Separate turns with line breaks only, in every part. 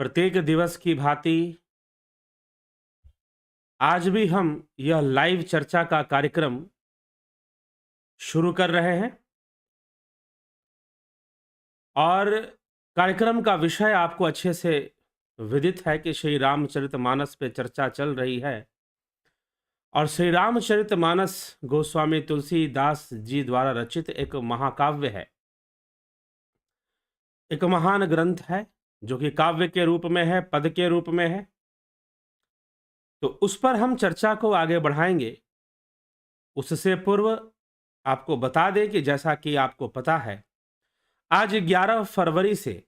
प्रत्येक दिवस की भांति आज भी हम यह लाइव चर्चा का कार्यक्रम शुरू कर रहे हैं और कार्यक्रम का विषय आपको अच्छे से विदित है कि श्री रामचरितमानस पे चर्चा चल रही है और श्री रामचरितमानस गोस्वामी तुलसीदास जी द्वारा रचित एक महाकाव्य है, एक महान ग्रंथ है जो कि काव्य के रूप में है, पद के रूप में है। तो उस पर हम चर्चा को आगे बढ़ाएंगे। उससे पूर्व आपको बता दें कि जैसा कि आपको पता है, आज 11 फरवरी से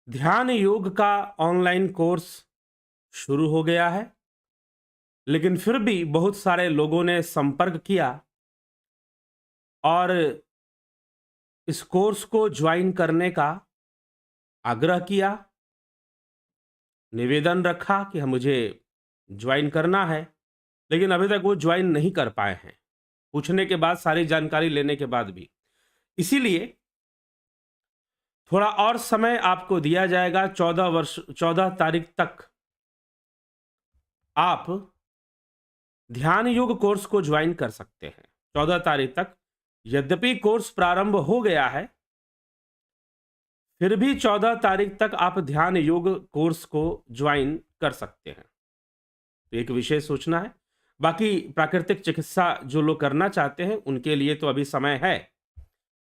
ध्यान योग का ऑनलाइन कोर्स शुरू हो गया है, लेकिन फिर भी बहुत सारे लोगों ने संपर्क किया और इस कोर्स को ज्वाइन करने का आग्रह किया, निवेदन रखा कि मुझे ज्वाइन करना है, लेकिन अभी तक वो ज्वाइन नहीं कर पाए हैं, पूछने के बाद, सारी जानकारी लेने के बाद भी। इसीलिए थोड़ा और समय आपको दिया जाएगा। 14 तारीख तक आप ध्यान योग कोर्स को ज्वाइन कर सकते हैं। 14 तारीख तक, यद्यपि कोर्स प्रारंभ हो गया है, फिर भी 14 तारीख तक आप ध्यान योग कोर्स को ज्वाइन कर सकते हैं। तो एक विशेष सूचना है। बाकी प्राकृतिक चिकित्सा जो लोग करना चाहते हैं उनके लिए तो अभी समय है,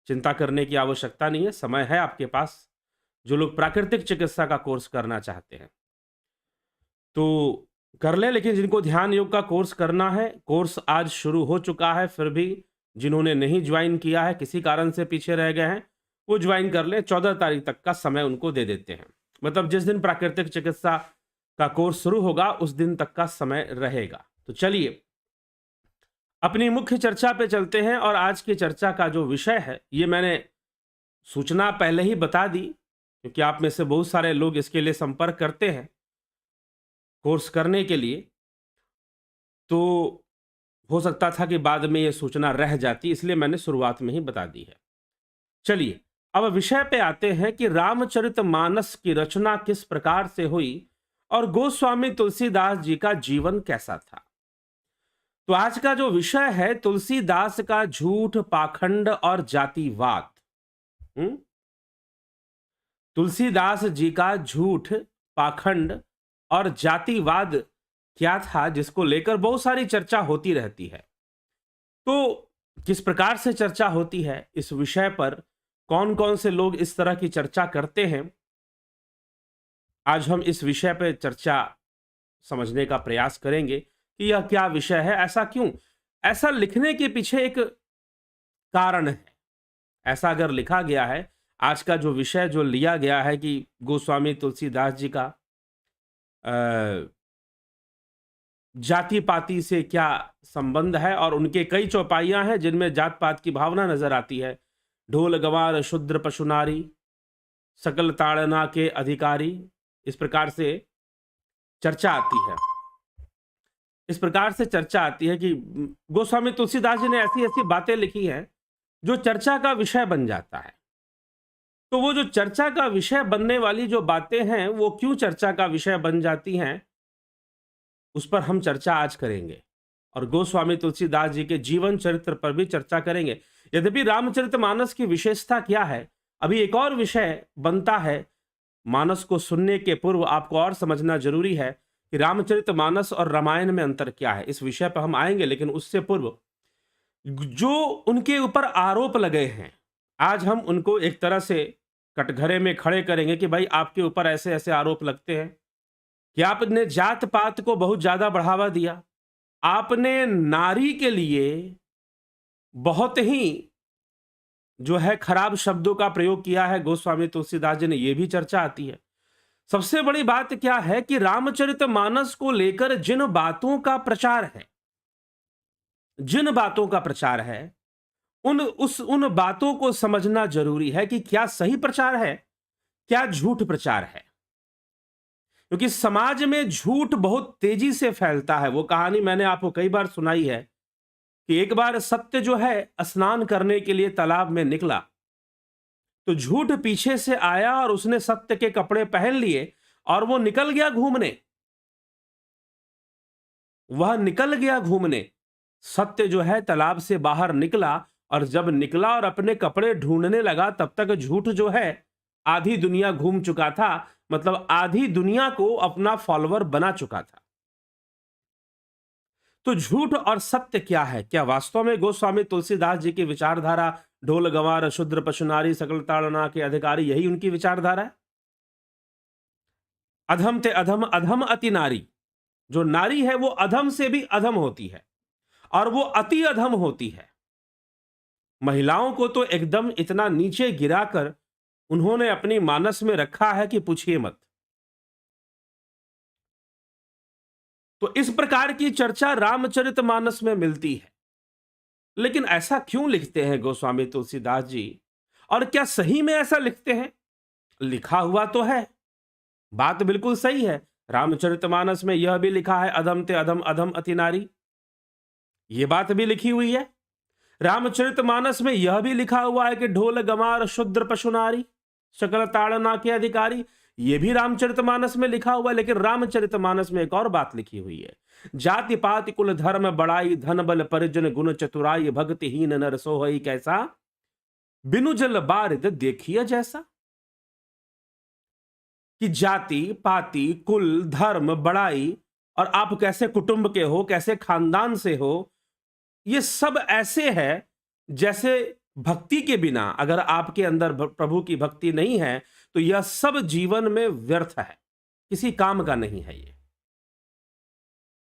चिंता करने की आवश्यकता नहीं है, समय है आपके पास। जो लोग प्राकृतिक चिकित्सा का कोर्स करना चाहते हैं तो कर ले, लेकिन जिनको ध्यान योग का कोर्स करना है, कोर्स आज शुरू हो चुका है, फिर भी जिन्होंने नहीं ज्वाइन किया है, किसी कारण से पीछे रह गए हैं, वो ज्वाइन कर ले। 14 तारीख तक का समय उनको दे देते हैं, मतलब जिस दिन प्राकृतिक चिकित्सा का कोर्स शुरू होगा उस दिन तक का समय रहेगा। तो चलिए अपनी मुख्य चर्चा पे चलते हैं। और आज की चर्चा का जो विषय है, ये मैंने सूचना पहले ही बता दी, क्योंकि आप में से बहुत सारे लोग इसके लिए संपर्क करते हैं कोर्स करने के लिए, तो हो सकता था कि बाद में ये सूचना रह जाती, इसलिए मैंने शुरुआत में ही बता दी है। चलिए अब विषय पे आते हैं कि रामचरितमानस की रचना किस प्रकार से हुई और गोस्वामी तुलसीदास जी का जीवन कैसा था। तो आज का जो विषय है, तुलसीदास का झूठ, पाखंड और जातिवाद। तुलसीदास जी का झूठ, पाखंड और जातिवाद क्या था, जिसको लेकर बहुत सारी चर्चा होती रहती है। तो किस प्रकार से चर्चा होती है, इस विषय पर कौन कौन से लोग इस तरह की चर्चा करते हैं, आज हम इस विषय पर चर्चा समझने का प्रयास करेंगे कि यह क्या विषय है, ऐसा क्यों, ऐसा लिखने के पीछे एक कारण है। ऐसा अगर लिखा गया है, आज का जो विषय जो लिया गया है कि गोस्वामी तुलसीदास जी का जाति पाति से क्या संबंध है, और उनके कई चौपाइयां हैं जिनमें जात पात की भावना नजर आती है। ढोल गवार शूद्र पशु नारी, सकल ताड़ना के अधिकारी, इस प्रकार से चर्चा आती है। इस प्रकार से चर्चा आती है कि गोस्वामी तुलसीदास जी ने ऐसी ऐसी बातें लिखी हैं जो चर्चा का विषय बन जाता है। तो वो जो चर्चा का विषय बनने वाली जो बातें हैं, वो क्यों चर्चा का विषय बन जाती हैं, उस पर हम चर्चा आज करेंगे। और गोस्वामी तुलसीदास जी के जीवन चरित्र पर भी चर्चा करेंगे। यद्यपि रामचरितमानस की विशेषता क्या है, अभी एक और विषय बनता है। मानस को सुनने के पूर्व आपको और समझना जरूरी है कि रामचरितमानस और रामायण में अंतर क्या है। इस विषय पर हम आएंगे, लेकिन उससे पूर्व जो उनके ऊपर आरोप लगे हैं, आज हम उनको एक तरह से कटघरे में खड़े करेंगे कि भाई आपके ऊपर ऐसे ऐसे आरोप लगते हैं कि आपने जात पात को बहुत ज्यादा बढ़ावा दिया, आपने नारी के लिए बहुत ही जो है खराब शब्दों का प्रयोग किया है। गोस्वामी तुलसीदास जी ने, यह भी चर्चा आती है। सबसे बड़ी बात क्या है कि रामचरितमानस को लेकर जिन बातों का प्रचार है, जिन बातों का प्रचार है, उन बातों को समझना जरूरी है कि क्या सही प्रचार है, क्या झूठ प्रचार है। क्योंकि समाज में झूठ बहुत तेजी से फैलता है। वो कहानी मैंने आपको कई बार सुनाई है कि एक बार सत्य जो है स्नान करने के लिए तालाब में निकला, तो झूठ पीछे से आया और उसने सत्य के कपड़े पहन लिए और वो निकल गया घूमने। वह निकल गया घूमने। सत्य जो है तालाब से बाहर निकला, और जब निकला और अपने कपड़े ढूंढने लगा, तब तक झूठ जो है आधी दुनिया घूम चुका था, मतलब आधी दुनिया को अपना फॉलोअर बना चुका था। तो झूठ और सत्य क्या है? क्या वास्तव में गोस्वामी तुलसीदास जी की विचारधारा ढोल गंवार शूद्र पशु नारी सकल ताड़ना के अधिकारी, यही उनकी विचारधारा है? अधम ते अधम अधम अति नारी, जो नारी है वो अधम से भी अधम होती है और वो अति अधम होती है। महिलाओं को तो एकदम इतना नीचे गिराकर उन्होंने अपनी मानस में रखा है कि पूछिए मत। तो इस प्रकार की चर्चा रामचरितमानस में मिलती है। लेकिन ऐसा क्यों लिखते हैं गोस्वामी तुलसीदास जी, और क्या सही में ऐसा लिखते हैं? लिखा हुआ तो है, बात बिल्कुल सही है। रामचरितमानस में यह भी लिखा है अधम ते अधम अधम अति नारी, यह बात भी लिखी हुई है। रामचरितमानस में यह भी लिखा हुआ है कि ढोल गंवार शूद्र पशु नारी सकल ताड़ना के अधिकारी, यह भी रामचरितमानस में लिखा हुआ है। लेकिन रामचरितमानस में एक और बात लिखी हुई है, जाति पाति कुल धर्म बड़ाई धन बल परिजन गुण चतुराई भक्तिहीन नर सोहई कैसा बिनु जल बारिद देखिए जैसा। कि जाति पाति कुल धर्म बड़ाई, और आप कैसे कुटुंब के हो, कैसे खानदान से हो, ये सब ऐसे है जैसे भक्ति के बिना अगर आपके अंदर प्रभु की भक्ति नहीं है तो यह सब जीवन में व्यर्थ है, किसी काम का नहीं है। ये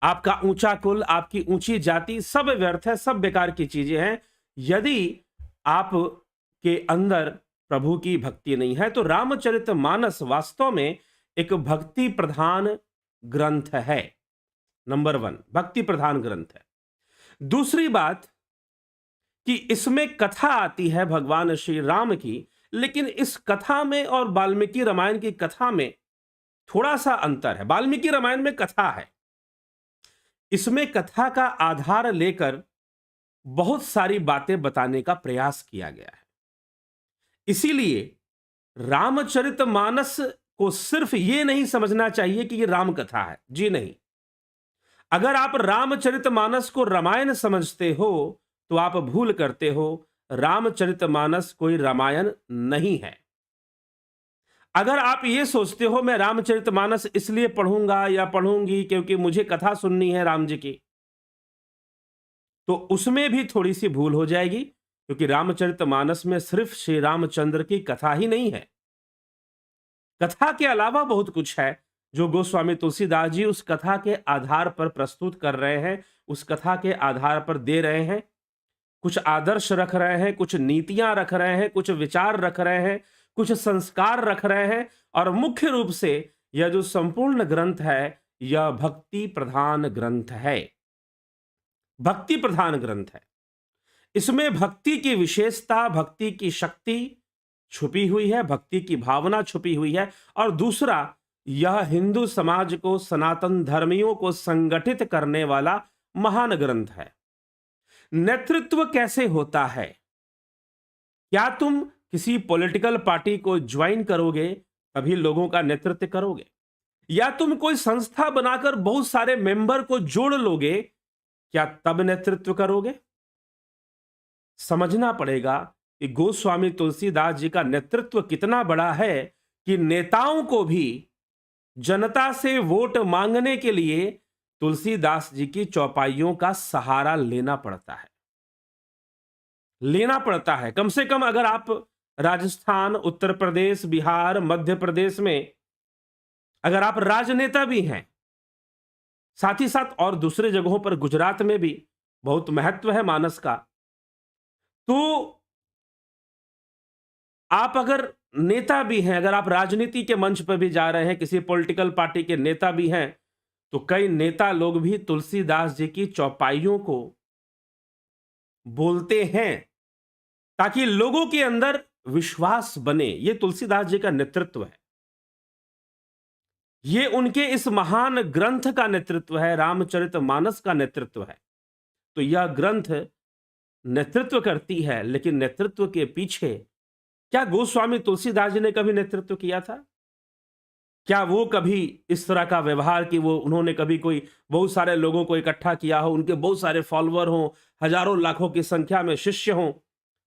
आपका ऊंचा कुल, आपकी ऊंची जाति, सब व्यर्थ है, सब बेकार की चीजें हैं यदि आप के अंदर प्रभु की भक्ति नहीं है। तो रामचरितमानस वास्तव में एक भक्ति प्रधान ग्रंथ है। नंबर 1, भक्ति प्रधान ग्रंथ है। दूसरी बात कि इसमें कथा आती है भगवान श्री राम की, लेकिन इस कथा में और वाल्मीकि रामायण की कथा में थोड़ा सा अंतर है। वाल्मीकि रामायण में कथा है, इसमें कथा का आधार लेकर बहुत सारी बातें बताने का प्रयास किया गया है। इसीलिए रामचरितमानस को सिर्फ ये नहीं समझना चाहिए कि ये राम कथा है, जी नहीं। अगर आप रामचरितमानस को रामायण समझते हो तो आप भूल करते हो। रामचरितमानस कोई रामायण नहीं है। अगर आप ये सोचते हो मैं रामचरितमानस इसलिए पढ़ूंगा या पढ़ूंगी क्योंकि मुझे कथा सुननी है राम जी की, तो उसमें भी थोड़ी सी भूल हो जाएगी, क्योंकि रामचरितमानस में सिर्फ श्री रामचंद्र की कथा ही नहीं है। कथा के अलावा बहुत कुछ है जो गोस्वामी तुलसीदास जी उस कथा के आधार पर प्रस्तुत कर रहे हैं, उस कथा के आधार पर दे रहे हैं। कुछ आदर्श रख रहे हैं, कुछ नीतियां रख रहे हैं, कुछ विचार रख रहे हैं, कुछ संस्कार रख रहे हैं। और मुख्य रूप से यह जो संपूर्ण ग्रंथ है यह भक्ति प्रधान ग्रंथ है। भक्ति प्रधान ग्रंथ है। इसमें भक्ति की विशेषता, भक्ति की शक्ति छुपी हुई है, भक्ति की भावना छुपी हुई है। और दूसरा, यह हिंदू समाज को, सनातन धर्मियों को संगठित करने वाला महान ग्रंथ है। नेतृत्व कैसे होता है? क्या तुम किसी पॉलिटिकल पार्टी को ज्वाइन करोगे तभी लोगों का नेतृत्व करोगे, या तुम कोई संस्था बनाकर बहुत सारे मेंबर को जोड़ लोगे, क्या तब नेतृत्व करोगे? समझना पड़ेगा कि गोस्वामी तुलसीदास जी का नेतृत्व कितना बड़ा है कि नेताओं को भी जनता से वोट मांगने के लिए तुलसीदास जी की चौपाइयों का सहारा लेना पड़ता है। लेना पड़ता है। कम से कम अगर आप राजस्थान, उत्तर प्रदेश, बिहार, मध्य प्रदेश में अगर आप राजनेता भी हैं, साथ ही साथ और दूसरे जगहों पर, गुजरात में भी बहुत महत्व है मानस का, तो आप अगर नेता भी हैं, अगर आप राजनीति के मंच पर भी जा रहे हैं, किसी पॉलिटिकल पार्टी के नेता भी हैं, तो कई नेता लोग भी तुलसीदास जी की चौपाइयों को बोलते हैं ताकि लोगों के अंदर विश्वास बने। यह तुलसीदास जी का नेतृत्व है, यह उनके इस महान ग्रंथ का नेतृत्व है, रामचरितमानस का नेतृत्व है। तो यह ग्रंथ नेतृत्व करती है, लेकिन नेतृत्व के पीछे क्या गोस्वामी तुलसीदास जी ने कभी नेतृत्व किया था? क्या वो कभी इस तरह का व्यवहार कि वो उन्होंने कभी कोई बहुत सारे लोगों को इकट्ठा किया हो, उनके बहुत सारे फॉलोवर हों, हजारों लाखों की संख्या में शिष्य हों?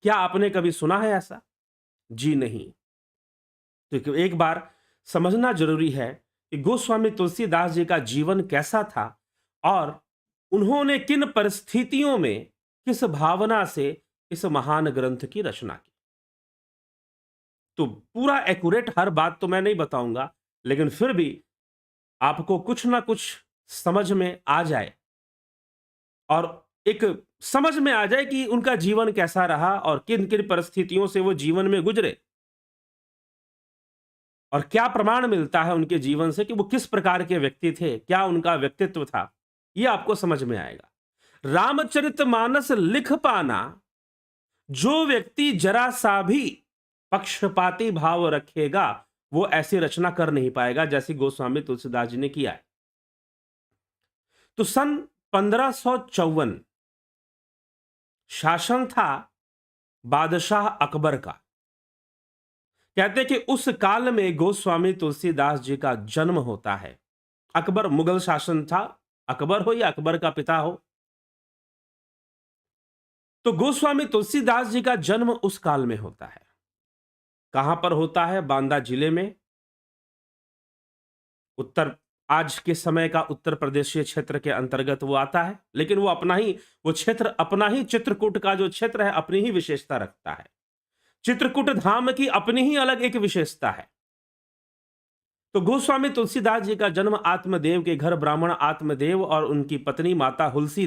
क्या आपने कभी सुना है ऐसा? जी नहीं। तो एक बार समझना जरूरी है कि गोस्वामी तुलसीदास जी का जीवन कैसा था और उन्होंने किन परिस्थितियों में, किस भावना से इस महान ग्रंथ की रचना की। तो पूरा एक्यूरेट हर बात तो मैं नहीं बताऊंगा, लेकिन फिर भी आपको कुछ ना कुछ समझ में आ जाए और एक समझ में आ जाए कि उनका जीवन कैसा रहा और किन किन परिस्थितियों से वो जीवन में गुजरे और क्या प्रमाण मिलता है उनके जीवन से कि वो किस प्रकार के व्यक्ति थे, क्या उनका व्यक्तित्व था, ये आपको समझ में आएगा। रामचरितमानस लिख पाना, जो व्यक्ति जरा सा भी पक्षपाती भाव रखेगा वो ऐसी रचना कर नहीं पाएगा जैसी गोस्वामी तुलसीदास जी ने किया है। तो सन 1554 शासन था बादशाह अकबर का। कहते हैं कि उस काल में गोस्वामी तुलसीदास जी का जन्म होता है। अकबर मुगल शासन था, अकबर हो या अकबर का पिता हो। तो गोस्वामी तुलसीदास जी का जन्म उस काल में होता है। कहां पर होता है? बांदा जिले में, उत्तर, आज के समय का उत्तर प्रदेशीय क्षेत्र के अंतर्गत वो आता है, लेकिन वो अपना ही, वो क्षेत्र अपना ही, चित्रकूट का जो क्षेत्र है अपनी ही विशेषता रखता है। चित्रकूट धाम की अपनी ही अलग एक विशेषता है। तो गोस्वामी तुलसीदास जी का जन्म आत्मदेव के घर ब्राह्मण आत्मदेव और उनकी पत्नी माता हुलसी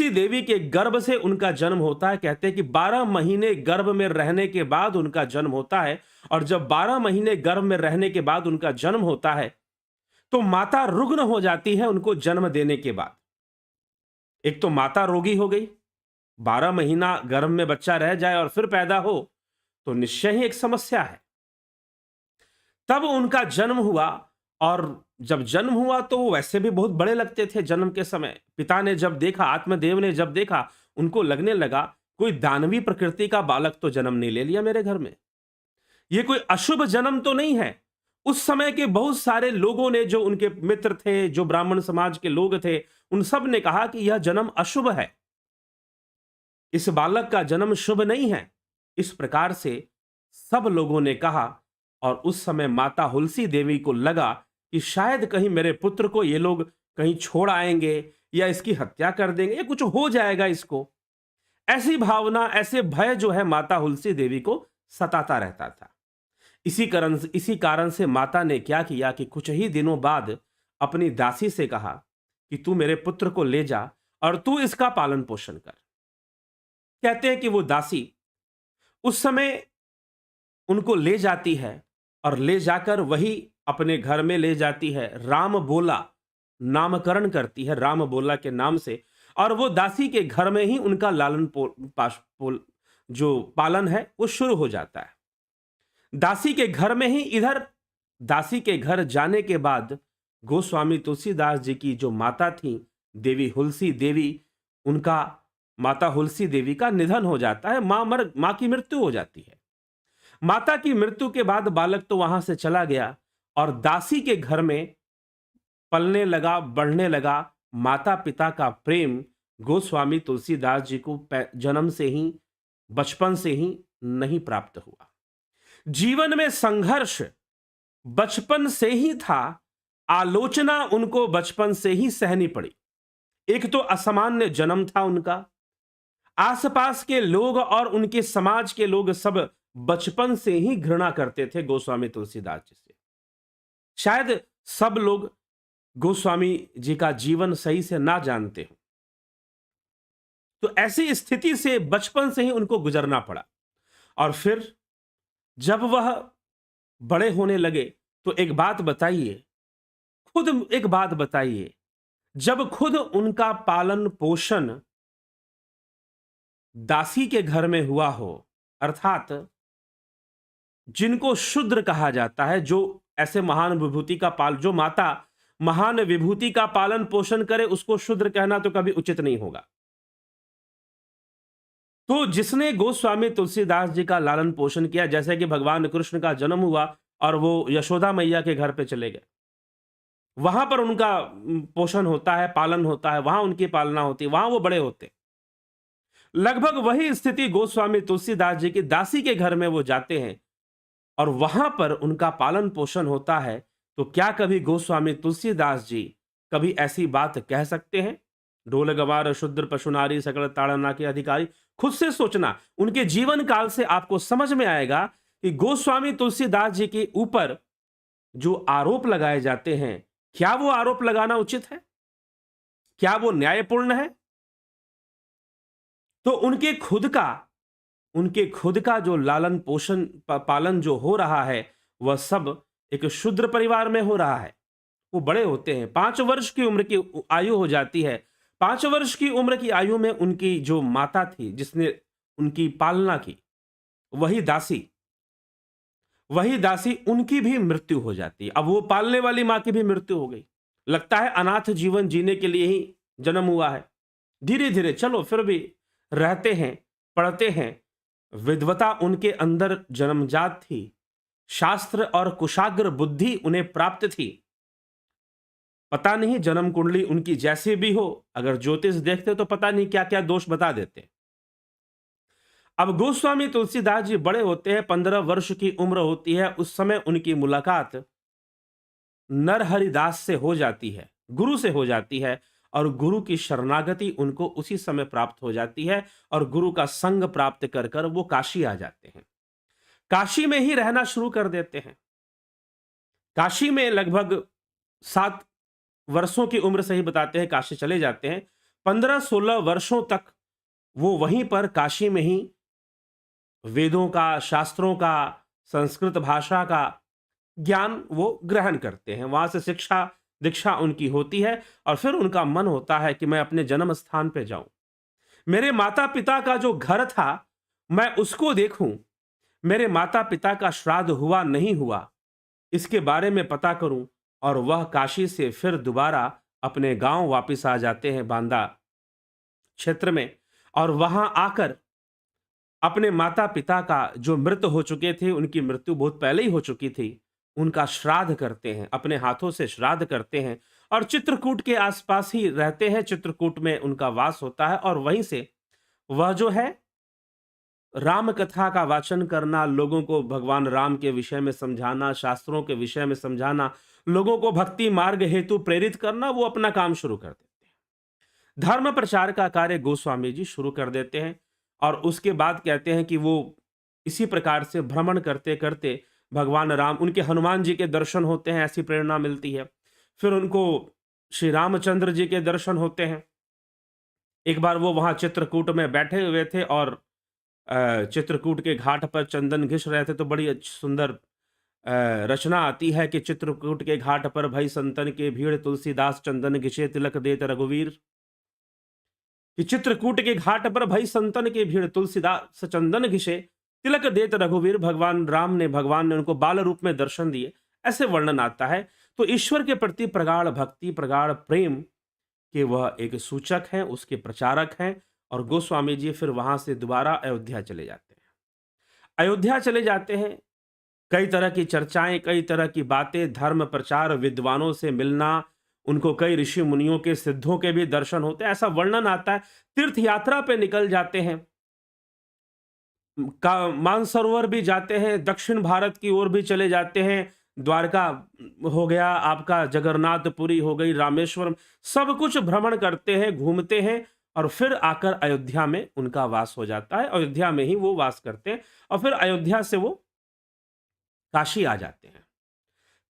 देवी के गर्भ से उनका जन्म होता है। कहते हैं कि 12 महीने गर्भ में रहने के बाद उनका जन्म होता है। और जब 12 महीने गर्भ में रहने के बाद उनका जन्म होता है तो माता रुग्ण हो जाती है उनको जन्म देने के बाद। एक तो माता रोगी हो गई, 12 महीना गर्भ में बच्चा रह जाए और फिर पैदा हो तो निश्चय ही एक समस्या है। तब उनका जन्म हुआ और जब जन्म हुआ तो वो वैसे भी बहुत बड़े लगते थे जन्म के समय। पिता ने जब देखा, आत्मदेव ने जब देखा, उनको लगने लगा कोई दानवी प्रकृति का बालक तो जन्म नहीं ले लिया मेरे घर में, ये कोई अशुभ जन्म तो नहीं है। उस समय के बहुत सारे लोगों ने, जो उनके मित्र थे, जो ब्राह्मण समाज के लोग थे, उन सब ने कहा कि यह जन्म अशुभ है, इस बालक का जन्म शुभ नहीं है। इस प्रकार से सब लोगों ने कहा और उस समय माता हुलसी देवी को लगा कि शायद कहीं मेरे पुत्र को ये लोग कहीं छोड़ आएंगे या इसकी हत्या कर देंगे या कुछ हो जाएगा इसको। ऐसी भावना, ऐसे भय जो है माता हुलसी देवी को सताता रहता था। इसी कारण से माता ने क्या किया कि कुछ ही दिनों बाद अपनी दासी से कहा कि तू मेरे पुत्र को ले जा और तू इसका पालन पोषण कर। कहते हैं कि वो दासी उस समय उनको ले जाती है और ले जाकर वही अपने घर में ले जाती है, राम बोला नामकरण करती है राम बोला के नाम से, और वो दासी के घर में ही उनका लालन जो पालन है वो शुरू हो जाता है। दासी के घर में ही। इधर दासी के घर जाने के बाद गोस्वामी तुलसीदास जी की जो माता थी देवी हुलसी देवी, उनका, माता हुलसी देवी का निधन हो जाता है। मां की मृत्यु हो जाती है। माता की मृत्यु के बाद बालक तो वहां से चला गया और दासी के घर में पलने लगा, बढ़ने लगा। माता पिता का प्रेम गोस्वामी तुलसीदास जी को जन्म से ही, बचपन से ही नहीं प्राप्त हुआ। जीवन में संघर्ष बचपन से ही था, आलोचना उनको बचपन से ही सहनी पड़ी। एक तो असामान्य जन्म था उनका, आसपास के लोग और उनके समाज के लोग सब बचपन से ही घृणा करते थे गोस्वामी तुलसीदास जी से। शायद सब लोग गोस्वामी जी का जीवन सही से ना जानते हो। तो ऐसी स्थिति से बचपन से ही उनको गुजरना पड़ा। और फिर जब वह बड़े होने लगे तो एक बात बताइए, जब खुद उनका पालन पोषण दासी के घर में हुआ हो, अर्थात जिनको शूद्र कहा जाता है, जो ऐसे महान विभूति का जो माता महान विभूति का पालन पोषण करे उसको शूद्र कहना तो कभी उचित नहीं होगा। तो जिसने गोस्वामी तुलसीदास जी का लालन पोषण किया, जैसे कि भगवान कृष्ण का जन्म हुआ और वो यशोदा मैया के घर पे चले गए, वहां पर उनका पोषण होता है, पालन होता है, वहां उनकी पालना होती है, वहां वो बड़े होते हैं। लगभग वही स्थिति गोस्वामी तुलसीदास जी की दासी के घर में वो जाते हैं और वहां पर उनका पालन पोषण होता है। तो क्या कभी गोस्वामी तुलसीदास जी कभी ऐसी बात कह सकते हैं? ढोल गवार शूद्र पशु नारी सकल ताड़ना के अधिकारी। खुद से सोचना, उनके जीवन काल से आपको समझ में आएगा कि गोस्वामी तुलसीदास जी के ऊपर जो आरोप लगाए जाते हैं, क्या वो आरोप लगाना उचित है? क्या वो न्यायपूर्ण है? तो उनके खुद का जो लालन पोषण पालन जो हो रहा है, वह सब एक शूद्र परिवार में हो रहा है। वो बड़े होते हैं, 5 वर्ष की उम्र की आयु हो जाती है। 5 वर्ष की उम्र की आयु में उनकी जो माता थी, जिसने उनकी पालना की, वही दासी वही दासी उनकी भी मृत्यु हो जाती है। अब वो पालने वाली मां की भी मृत्यु हो गई। लगता है अनाथ जीवन जीने के लिए ही जन्म हुआ है। धीरे धीरे चलो फिर भी रहते हैं, पढ़ते हैं। विद्वता उनके अंदर जन्मजात थी, शास्त्र और कुशाग्र बुद्धि उन्हें प्राप्त थी। पता नहीं जन्म कुंडली उनकी जैसी भी हो, अगर ज्योतिष देखते तो पता नहीं क्या क्या दोष बता देते। अब गोस्वामी तुलसीदास जी बड़े होते हैं, 15 वर्ष की उम्र होती है। उस समय उनकी मुलाकात नरहरिदास से हो जाती है, गुरु से हो जाती है, और गुरु की शरणागति उनको उसी समय प्राप्त हो जाती है और गुरु का संग प्राप्त कर कर वो काशी आ जाते हैं। काशी में ही रहना शुरू कर देते हैं। काशी में लगभग 7 वर्षों की उम्र से ही बताते हैं काशी चले जाते हैं। 15-16 वर्षों तक वो वहीं पर काशी में ही वेदों का, शास्त्रों का, संस्कृत भाषा का ज्ञान वो ग्रहण करते हैं। वहां से शिक्षा दीक्षा उनकी होती है और फिर उनका मन होता है कि मैं अपने जन्म स्थान पे जाऊं, मेरे माता पिता का जो घर था मैं उसको देखूं, मेरे माता पिता का श्राद्ध हुआ नहीं हुआ इसके बारे में पता करूं। और वह काशी से फिर दोबारा अपने गांव वापस आ जाते हैं, बांदा क्षेत्र में, और वहां आकर अपने माता पिता का जो मृत हो चुके थे, उनकी मृत्यु बहुत पहले ही हो चुकी थी, उनका श्राद्ध करते हैं, अपने हाथों से श्राद्ध करते हैं और चित्रकूट के आसपास ही रहते हैं। चित्रकूट में उनका वास होता है और वहीं से वह जो है राम कथा का वाचन करना, लोगों को भगवान राम के विषय में समझाना, शास्त्रों के विषय में समझाना, लोगों को भक्ति मार्ग हेतु प्रेरित करना, वो अपना काम शुरू कर देते हैं। धर्म प्रचार का कार्य गोस्वामी जी शुरू कर देते हैं और उसके बाद कहते हैं कि वो इसी प्रकार से भ्रमण करते करते भगवान राम, उनके हनुमान जी के दर्शन होते हैं, ऐसी प्रेरणा मिलती है। फिर उनको श्री रामचंद्र जी के दर्शन होते हैं। एक बार वो वहां चित्रकूट में बैठे हुए थे और चित्रकूट के घाट पर चंदन घिस रहे थे, तो बड़ी सुंदर रचना आती है कि चित्रकूट के घाट पर भई संतन के भीड़, तुलसीदास चंदन घिसे तिलक देत रघुवीर। कि चित्रकूट के घाट पर भई संतन के भीड़, तुलसीदास चंदन घिसे तिलक देत रघुवीर। भगवान ने उनको बाल रूप में दर्शन दिए, ऐसे वर्णन आता है। तो ईश्वर के प्रति प्रगाढ़ भक्ति, प्रगाढ़ प्रेम के वह एक सूचक हैं, उसके प्रचारक हैं। और गोस्वामी जी फिर वहां से दोबारा अयोध्या चले जाते हैं। अयोध्या चले जाते हैं, कई तरह की चर्चाएं, कई तरह की बातें, धर्म प्रचार, विद्वानों से मिलना, उनको कई ऋषि मुनियों के, सिद्धों के भी दर्शन होते हैं, ऐसा वर्णन आता है। तीर्थ यात्रा पे निकल जाते हैं, का मानसरोवर भी जाते हैं, दक्षिण भारत की ओर भी चले जाते हैं। द्वारका हो गया आपका, जगन्नाथपुरी हो गई, रामेश्वरम, सब कुछ भ्रमण करते हैं, घूमते हैं और फिर आकर अयोध्या में उनका वास हो जाता है। अयोध्या में ही वो वास करते हैं और फिर अयोध्या से वो काशी आ जाते हैं।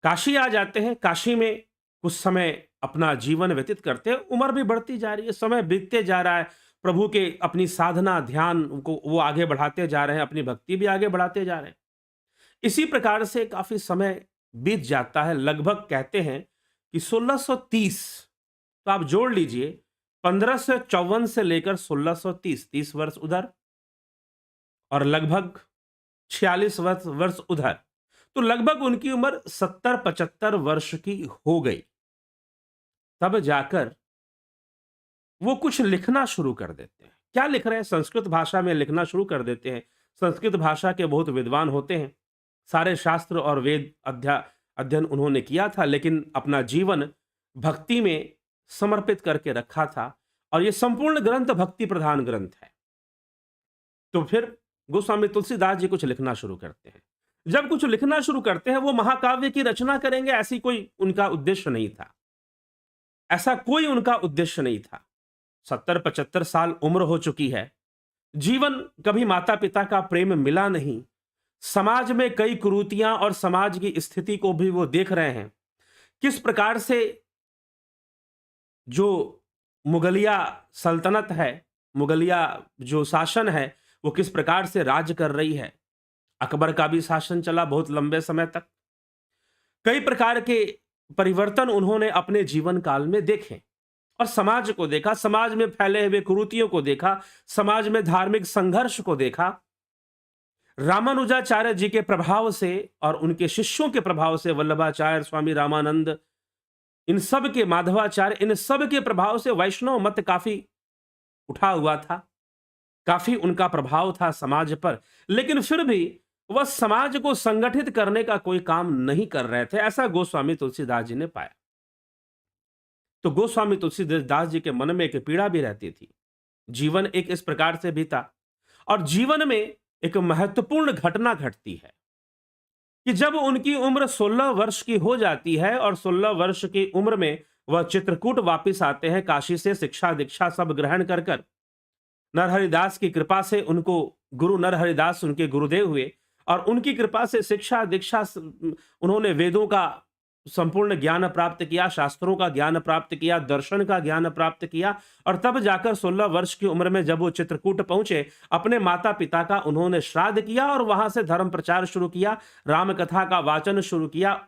काशी आ जाते हैं, काशी में कुछ समय अपना जीवन व्यतीत करते हैं। उम्र भी बढ़ती जा रही है, समय बीतते जा रहा है, प्रभु के अपनी साधना ध्यान को वो आगे बढ़ाते जा रहे हैं, अपनी भक्ति भी आगे बढ़ाते जा रहे हैं। इसी प्रकार से काफी समय बीत जाता है। लगभग कहते हैं कि 1630, तो आप जोड़ लीजिए 1554 से लेकर 1630, 30 वर्ष उधर और लगभग 46 वर्ष उधर, तो लगभग उनकी उम्र 70-75 वर्ष की हो गई। तब जाकर वो कुछ लिखना शुरू कर देते हैं। क्या लिख रहे हैं? संस्कृत भाषा में लिखना शुरू कर देते हैं। संस्कृत भाषा के बहुत विद्वान होते हैं। सारे शास्त्र और वेद अध्ययन उन्होंने किया था, लेकिन अपना जीवन भक्ति में समर्पित करके रखा था, और ये संपूर्ण ग्रंथ भक्ति प्रधान ग्रंथ है। तो फिर गोस्वामी तुलसीदास जी कुछ लिखना शुरू करते हैं। जब कुछ लिखना शुरू करते हैं, वो महाकाव्य की रचना करेंगे, ऐसी कोई उनका उद्देश्य नहीं था। ऐसा कोई उनका उद्देश्य नहीं था। 70-75 साल उम्र हो चुकी है, जीवन कभी माता पिता का प्रेम मिला नहीं, समाज में कई कुरीतियां और समाज की स्थिति को भी वो देख रहे हैं, किस प्रकार से जो मुगलिया सल्तनत है, मुगलिया जो शासन है, वो किस प्रकार से राज कर रही है। अकबर का भी शासन चला बहुत लंबे समय तक। कई प्रकार के परिवर्तन उन्होंने अपने जीवन काल में देखे, और समाज को देखा, समाज में फैले हुए कुरीतियों को देखा, समाज में धार्मिक संघर्ष को देखा। रामानुजाचार्य जी के प्रभाव से और उनके शिष्यों के प्रभाव से, वल्लभाचार्य, स्वामी रामानंद, इन सब के, माधवाचार्य, इन सब के प्रभाव से वैष्णव मत काफी उठा हुआ था, काफी उनका प्रभाव था समाज पर। लेकिन फिर भी वह समाज को संगठित करने का कोई काम नहीं कर रहे थे, ऐसा गोस्वामी तुलसीदास जी ने पाया। तो गोस्वामी तुलसीदास जी के मन में एक पीड़ा भी रहती थी। जीवन एक इस प्रकार से बीता, और जीवन में एक महत्वपूर्ण घटना घटती है कि जब उनकी उम्र 16 वर्ष की हो जाती है, और 16 वर्ष की उम्र में वह चित्रकूट वापस आते हैं, काशी से शिक्षा दीक्षा सब ग्रहण कर कर। नरहरिदास की कृपा से उनको, गुरु नरहरिदास उनके गुरुदेव हुए, और उनकी कृपा से शिक्षा दीक्षा उन्होंने वेदों का संपूर्ण ज्ञान प्राप्त किया, शास्त्रों का ज्ञान प्राप्त किया, दर्शन का ज्ञान प्राप्त किया। और तब जाकर 16 वर्ष की उम्र में जब वो चित्रकूट पहुंचे, अपने माता पिता का उन्होंने श्राद्ध किया, और वहां से धर्म प्रचार शुरू किया, राम कथा का वाचन शुरू किया।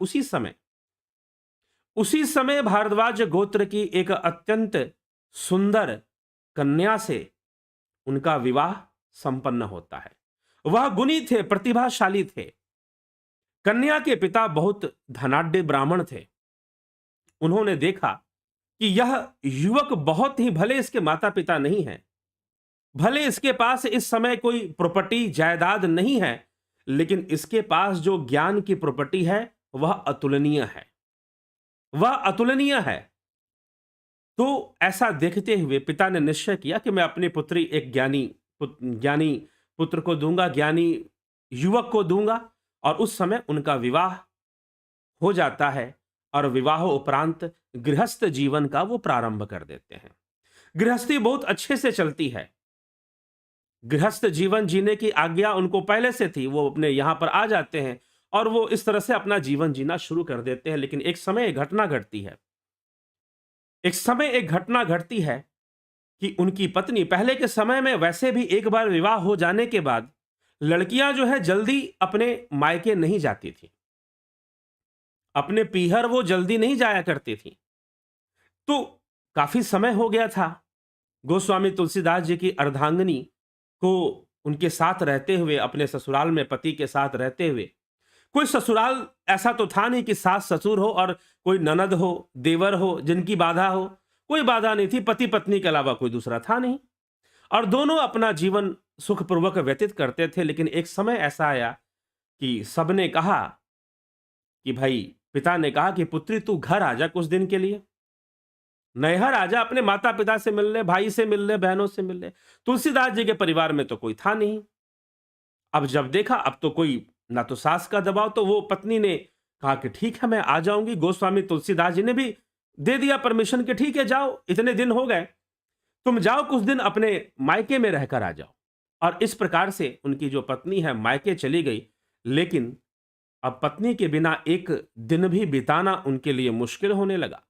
उसी समय भारद्वाज गोत्र की एक अत्यंत सुंदर कन्या से उनका विवाह संपन्न होता है। वह गुणी थे, प्रतिभाशाली थे। कन्या के पिता बहुत धनाढ्य ब्राह्मण थे। उन्होंने देखा कि यह युवक बहुत ही, भले इसके माता पिता नहीं है, भले इसके पास इस समय कोई प्रॉपर्टी जायदाद नहीं है, लेकिन इसके पास जो ज्ञान की प्रॉपर्टी है वह अतुलनीय है, वह अतुलनीय है। तो ऐसा देखते हुए पिता ने निश्चय किया कि मैं अपनी पुत्री एक ज्ञानी पुत्र को दूंगा, ज्ञानी युवक को दूंगा। और उस समय उनका विवाह हो जाता है, और विवाह उपरांत गृहस्थ जीवन का वो प्रारंभ कर देते हैं। गृहस्थी बहुत अच्छे से चलती है। गृहस्थ जीवन जीने की आज्ञा उनको पहले से थी, वो अपने यहां पर आ जाते हैं और वो इस तरह से अपना जीवन जीना शुरू कर देते हैं। लेकिन एक समय एक घटना घटती है, कि उनकी पत्नी, पहले के समय में वैसे भी एक बार विवाह हो जाने के बाद लड़कियां जो है जल्दी अपने मायके नहीं जाती थी, अपने पीहर वो जल्दी नहीं जाया करती थी। तो काफी समय हो गया था गोस्वामी तुलसीदास जी की अर्धांगिनी को उनके साथ रहते हुए, अपने ससुराल में पति के साथ रहते हुए। कोई ससुराल ऐसा तो था नहीं कि सास ससुर हो और कोई ननद हो, देवर हो जिनकी बाधा हो, कोई बाधा नहीं थी। पति पत्नी के अलावा कोई दूसरा था नहीं, और दोनों अपना जीवन सुखपूर्वक व्यतीत करते थे। लेकिन एक समय ऐसा आया कि सबने कहा कि भाई, पिता ने कहा कि पुत्री तू घर आ जा कुछ दिन के लिए, नैहर आ जा, अपने माता पिता से मिल ले, भाई से मिल ले, बहनों से मिल ले। तुलसीदास जी के परिवार में तो कोई था नहीं। अब जब देखा अब तो कोई, ना तो सास का दबाव, तो वो पत्नी ने कहा कि ठीक है मैं आ जाऊंगी। गोस्वामी तुलसीदास जी ने भी दे दिया परमिशन कि ठीक है जाओ, इतने दिन हो गए, तुम जाओ कुछ दिन अपने मायके में रहकर आ जाओ। और इस प्रकार से उनकी जो पत्नी है मायके चली गई। लेकिन अब पत्नी के बिना एक दिन भी बिताना उनके लिए मुश्किल होने लगा।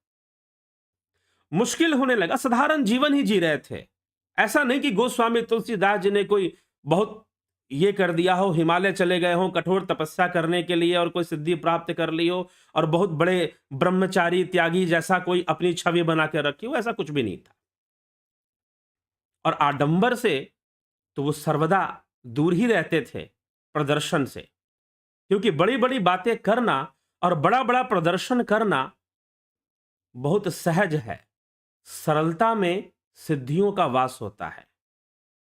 साधारण जीवन ही जी रहे थे। ऐसा नहीं कि गोस्वामी तुलसीदास जी ने कोई बहुत ये कर दिया हो, हिमालय चले गए हो कठोर तपस्या करने के लिए और कोई सिद्धि प्राप्त कर ली हो और बहुत बड़े ब्रह्मचारी त्यागी जैसा कोई अपनी छवि बना के रखी हो, ऐसा कुछ भी नहीं था। और आडंबर से तो वो सर्वदा दूर ही रहते थे, प्रदर्शन से, क्योंकि बड़ी बड़ी बातें करना और बड़ा बड़ा प्रदर्शन करना बहुत सहज है। सरलता में सिद्धियों का वास होता है।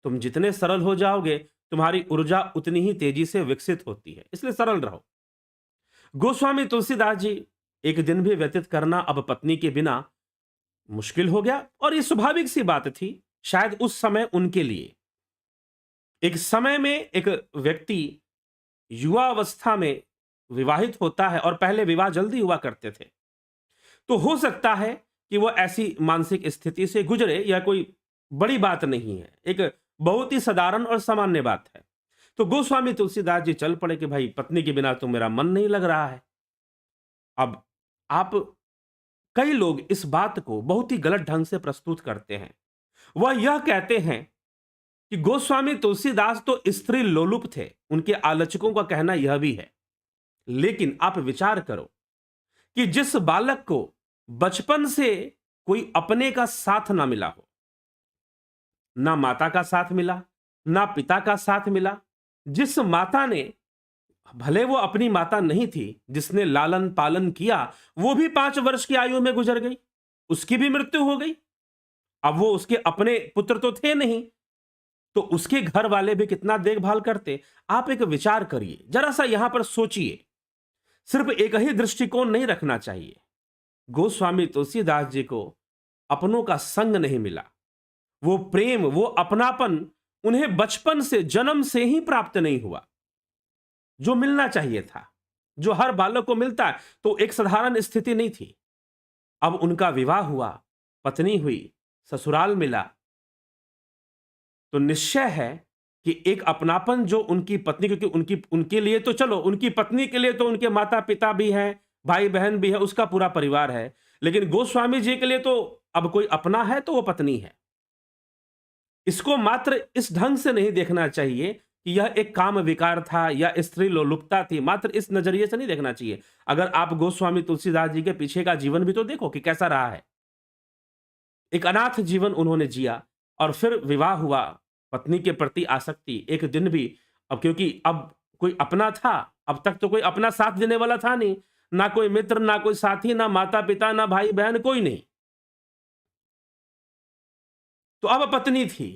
तुम जितने सरल हो जाओगे, तुम्हारी ऊर्जा उतनी ही तेजी से विकसित होती है, इसलिए सरल रहो। गोस्वामी तुलसीदास जी, एक दिन भी व्यतीत करना अब पत्नी के बिना मुश्किल हो गया, और ये स्वाभाविक सी बात थी शायद उस समय उनके लिए। एक समय में एक व्यक्ति युवा अवस्था में विवाहित होता है, और पहले विवाह जल्दी हुआ करते थे, तो हो सकता है कि वो ऐसी मानसिक स्थिति से गुजरे, या कोई बड़ी बात नहीं है, एक बहुत ही साधारण और सामान्य बात है। तो गोस्वामी तुलसीदास जी चल पड़े कि भाई पत्नी के बिना तो मेरा मन नहीं लग रहा है। अब आप, कई लोग इस बात को बहुत ही गलत ढंग से प्रस्तुत करते हैं। वह यह कहते हैं कि गोस्वामी तुलसीदास तो स्त्री लोलुप थे, उनके आलोचकों का कहना यह भी है। लेकिन आप विचार करो कि जिस बालक को बचपन से कोई अपने का साथ ना मिला हो, ना माता का साथ मिला, ना पिता का साथ मिला, जिस माता ने, भले वो अपनी माता नहीं थी, जिसने लालन पालन किया, वो भी 5 वर्ष की आयु में गुजर गई, उसकी भी मृत्यु हो गई। अब वो उसके अपने पुत्र तो थे नहीं, तो उसके घर वाले भी कितना देखभाल करते। आप एक विचार करिए, जरा सा यहां पर सोचिए, सिर्फ एक ही दृष्टिकोण नहीं रखना चाहिए। गोस्वामी तुलसीदास जी को अपनों का संग नहीं मिला, वो प्रेम, वो अपनापन उन्हें बचपन से, जन्म से ही प्राप्त नहीं हुआ, जो मिलना चाहिए था, जो हर बालक को मिलता है। तो एक साधारण स्थिति नहीं थी। अब उनका विवाह हुआ, पत्नी हुई, ससुराल मिला, तो निश्चय है कि एक अपनापन जो उनकी पत्नी, क्योंकि उनके लिए तो चलो, उनकी पत्नी के लिए तो उनके माता पिता भी हैं, भाई बहन भी है, उसका पूरा परिवार है, लेकिन गोस्वामी जी के लिए तो अब कोई अपना है तो वो पत्नी है। इसको मात्र इस ढंग से नहीं देखना चाहिए कि यह एक काम विकार था या स्त्री लोलुपता थी, मात्र इस नजरिए से नहीं देखना चाहिए। अगर आप गोस्वामी तुलसीदास जी के पीछे का जीवन भी तो देखो कि कैसा रहा है। एक अनाथ जीवन उन्होंने जिया, और फिर विवाह हुआ, पत्नी के प्रति आसक्ति एक दिन भी, अब क्योंकि अब कोई अपना था, अब तक तो कोई अपना साथ देने वाला था नहीं, ना कोई मित्र, ना कोई साथी, ना माता पिता, ना भाई बहन, कोई नहीं। तो अब पत्नी थी,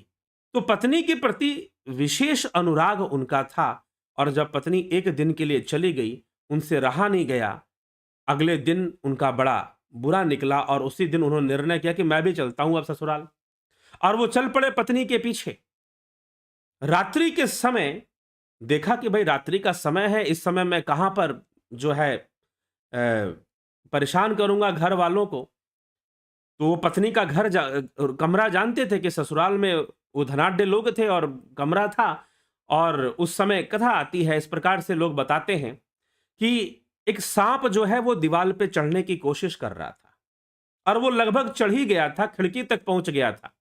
तो पत्नी के प्रति विशेष अनुराग उनका था, और जब पत्नी एक दिन के लिए चली गई, उनसे रहा नहीं गया। अगले दिन उनका बड़ा बुरा निकला, और उसी दिन उन्होंने निर्णय किया कि मैं भी चलता हूं अब ससुराल, और वो चल पड़े पत्नी के पीछे। रात्रि के समय देखा कि भाई रात्रि का समय है, इस समय मैं कहां पर जो है परेशान करूंगा घर वालों को। तो वो पत्नी का कमरा जानते थे कि ससुराल में वो धनाढ्य लोग थे और कमरा था। और उस समय कथा आती है, इस प्रकार से लोग बताते हैं कि एक सांप जो है वो दीवार पे चढ़ने की कोशिश कर रहा था, और वो लगभग चढ़ ही गया था, खिड़की तक पहुंच गया था।